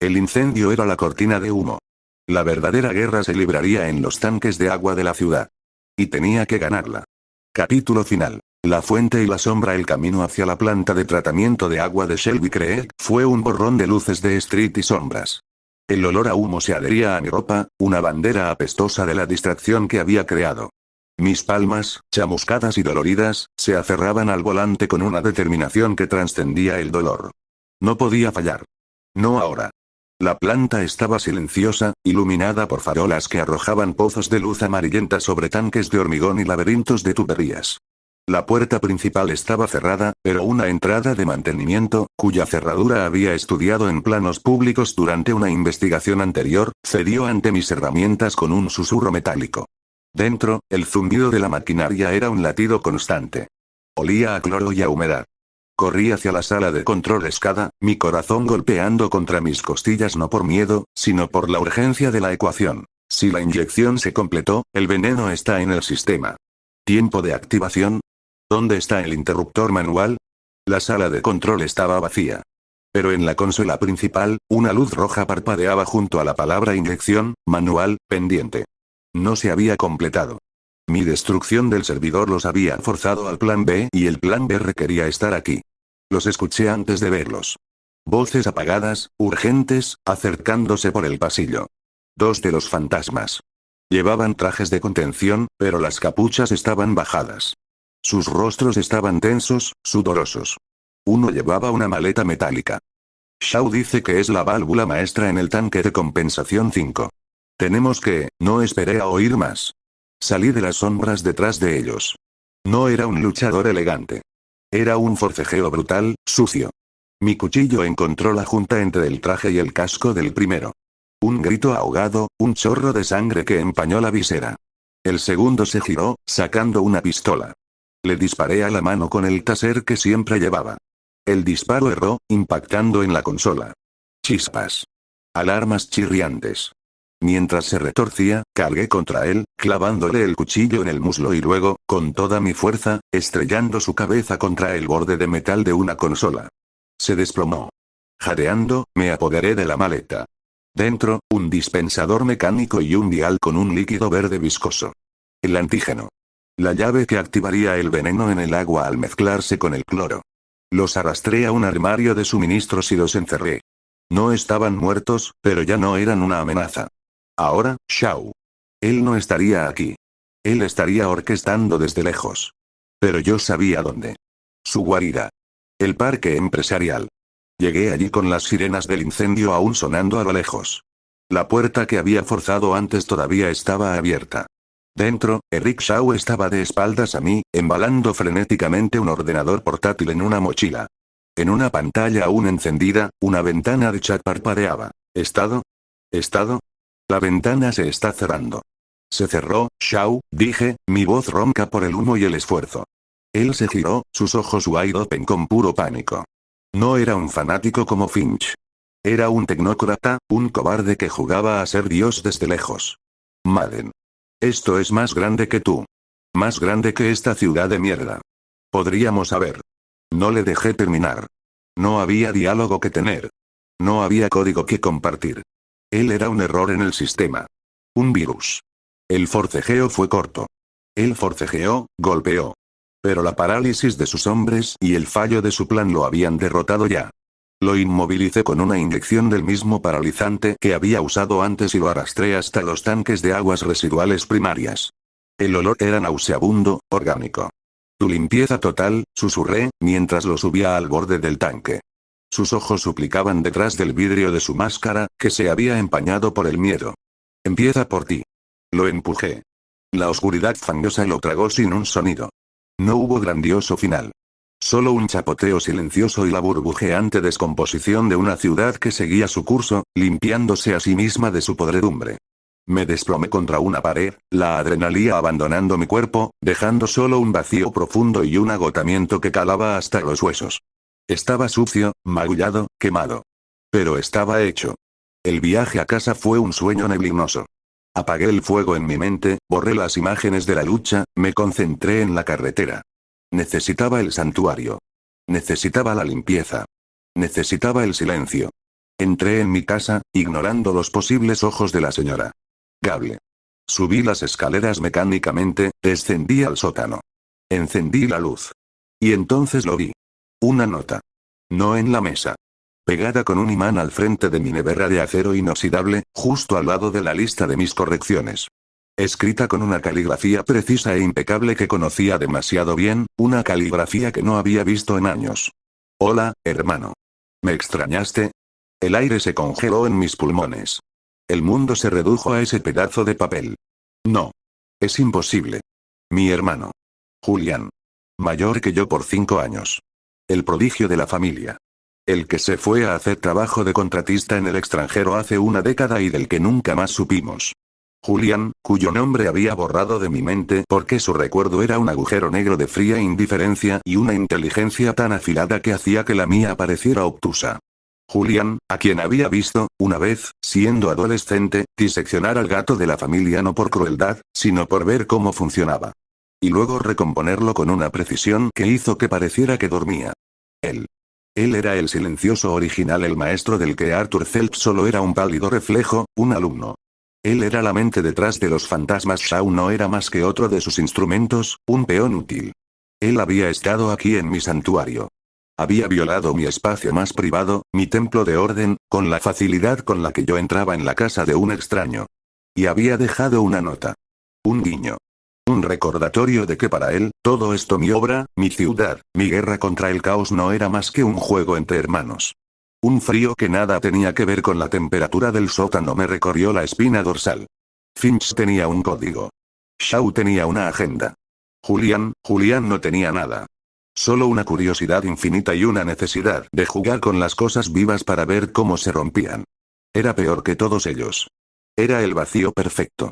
El incendio era la cortina de humo. La verdadera guerra se libraría en los tanques de agua de la ciudad. Y tenía que ganarla. Capítulo final. La fuente y la sombra. El camino hacia la planta de tratamiento de agua de Shelby Creek fue un borrón de luces de street y sombras. El olor a humo se adhería a mi ropa, una bandera apestosa de la distracción que había creado. Mis palmas, chamuscadas y doloridas, se aferraban al volante con una determinación que trascendía el dolor. No podía fallar. No ahora. La planta estaba silenciosa, iluminada por farolas que arrojaban pozos de luz amarillenta sobre tanques de hormigón y laberintos de tuberías. La puerta principal estaba cerrada, pero una entrada de mantenimiento, cuya cerradura había estudiado en planos públicos durante una investigación anterior, cedió ante mis herramientas con un susurro metálico. Dentro, el zumbido de la maquinaria era un latido constante. Olía a cloro y a humedad. Corrí hacia la sala de control escada, mi corazón golpeando contra mis costillas no por miedo, sino por la urgencia de la ecuación. Si la inyección se completó, el veneno está en el sistema. ¿Tiempo de activación? ¿Dónde está el interruptor manual? La sala de control estaba vacía. Pero en la consola principal, una luz roja parpadeaba junto a la palabra inyección, manual, pendiente. No se había completado. Mi destrucción del servidor los había forzado al plan B y el plan B requería estar aquí. Los escuché antes de verlos. Voces apagadas, urgentes, acercándose por el pasillo. Dos de los fantasmas. Llevaban trajes de contención, pero las capuchas estaban bajadas. Sus rostros estaban tensos, sudorosos. Uno llevaba una maleta metálica. Shaw dice que es la válvula maestra en el tanque de compensación 5. Tenemos que, no esperé a oír más. Salí de las sombras detrás de ellos. No era un luchador elegante. Era un forcejeo brutal, sucio. Mi cuchillo encontró la junta entre el traje y el casco del primero. Un grito ahogado, un chorro de sangre que empañó la visera. El segundo se giró, sacando una pistola. Le disparé a la mano con el taser que siempre llevaba. El disparo erró, impactando en la consola. Chispas. Alarmas chirriantes. Mientras se retorcía, cargué contra él, clavándole el cuchillo en el muslo y luego, con toda mi fuerza, estrellando su cabeza contra el borde de metal de una consola. Se desplomó. Jadeando, me apoderé de la maleta. Dentro, un dispensador mecánico y un vial con un líquido verde viscoso. El antígeno. La llave que activaría el veneno en el agua al mezclarse con el cloro. Los arrastré a un armario de suministros y los encerré. No estaban muertos, pero ya no eran una amenaza. Ahora, Shaw. Él no estaría aquí. Él estaría orquestando desde lejos. Pero yo sabía dónde. Su guarida. El parque empresarial. Llegué allí con las sirenas del incendio aún sonando a lo lejos. La puerta que había forzado antes todavía estaba abierta. Dentro, Eric Shaw estaba de espaldas a mí, embalando frenéticamente un ordenador portátil en una mochila. En una pantalla aún encendida, una ventana de chat parpadeaba. ¿Estado? ¿Estado? La ventana se está cerrando. Se cerró, Shaw, dije, mi voz ronca por el humo y el esfuerzo. Él se giró, sus ojos wide open con puro pánico. No era un fanático como Finch. Era un tecnócrata, un cobarde que jugaba a ser Dios desde lejos. Madden. Esto es más grande que tú. Más grande que esta ciudad de mierda. Podríamos haber. No le dejé terminar. No había diálogo que tener. No había código que compartir. Él era un error en el sistema. Un virus. El forcejeo fue corto. Él forcejeó, golpeó. Pero la parálisis de sus hombres y el fallo de su plan lo habían derrotado ya. Lo inmovilicé con una inyección del mismo paralizante que había usado antes y lo arrastré hasta los tanques de aguas residuales primarias. El olor era nauseabundo, orgánico. Tu limpieza total, susurré, mientras lo subía al borde del tanque. Sus ojos suplicaban detrás del vidrio de su máscara, que se había empañado por el miedo. Empieza por ti. Lo empujé. La oscuridad fangosa lo tragó sin un sonido. No hubo grandioso final. Solo un chapoteo silencioso y la burbujeante descomposición de una ciudad que seguía su curso, limpiándose a sí misma de su podredumbre. Me desplomé contra una pared, la adrenalina abandonando mi cuerpo, dejando solo un vacío profundo y un agotamiento que calaba hasta los huesos. Estaba sucio, magullado, quemado. Pero estaba hecho. El viaje a casa fue un sueño neblinoso. Apagué el fuego en mi mente, borré las imágenes de la lucha, me concentré en la carretera. Necesitaba el santuario. Necesitaba la limpieza. Necesitaba el silencio. Entré en mi casa, ignorando los posibles ojos de la señora Gable. Subí las escaleras mecánicamente, descendí al sótano. Encendí la luz. Y entonces lo vi. Una nota. No en la mesa. Pegada con un imán al frente de mi nevera de acero inoxidable, justo al lado de la lista de mis correcciones. Escrita con una caligrafía precisa e impecable que conocía demasiado bien, una caligrafía que no había visto en años. Hola, hermano. ¿Me extrañaste? El aire se congeló en mis pulmones. El mundo se redujo a ese pedazo de papel. No. Es imposible. Mi hermano. Julián. Mayor que yo por 5 años. El prodigio de la familia. El que se fue a hacer trabajo de contratista en el extranjero hace una década y del que nunca más supimos. Julián, cuyo nombre había borrado de mi mente porque su recuerdo era un agujero negro de fría indiferencia y una inteligencia tan afilada que hacía que la mía pareciera obtusa. Julián, a quien había visto, una vez, siendo adolescente, diseccionar al gato de la familia no por crueldad, sino por ver cómo funcionaba. Y luego recomponerlo con una precisión que hizo que pareciera que dormía. Él era el silencioso original, el maestro del que Arthur Phelps solo era un pálido reflejo, un alumno. Él era la mente detrás de los fantasmas. Shaw no era más que otro de sus instrumentos, un peón útil. Él había estado aquí en mi santuario. Había violado mi espacio más privado, mi templo de orden, con la facilidad con la que yo entraba en la casa de un extraño. Y había dejado una nota. Un guiño. Un recordatorio de que para él, todo esto, mi obra, mi ciudad, mi guerra contra el caos, no era más que un juego entre hermanos. Un frío que nada tenía que ver con la temperatura del sótano me recorrió la espina dorsal. Finch tenía un código. Shaw tenía una agenda. Julián no tenía nada. Solo una curiosidad infinita y una necesidad de jugar con las cosas vivas para ver cómo se rompían. Era peor que todos ellos. Era el vacío perfecto.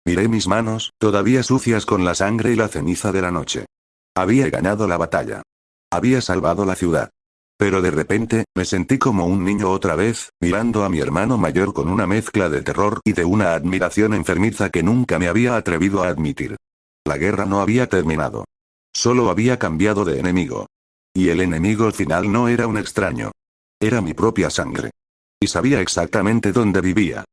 Miré mis manos, todavía sucias con la sangre y la ceniza de la noche. Había ganado la batalla. Había salvado la ciudad. Pero de repente, me sentí como un niño otra vez, mirando a mi hermano mayor con una mezcla de terror y de una admiración enfermiza que nunca me había atrevido a admitir. La guerra no había terminado. Solo había cambiado de enemigo. Y el enemigo final no era un extraño. Era mi propia sangre. Y sabía exactamente dónde vivía.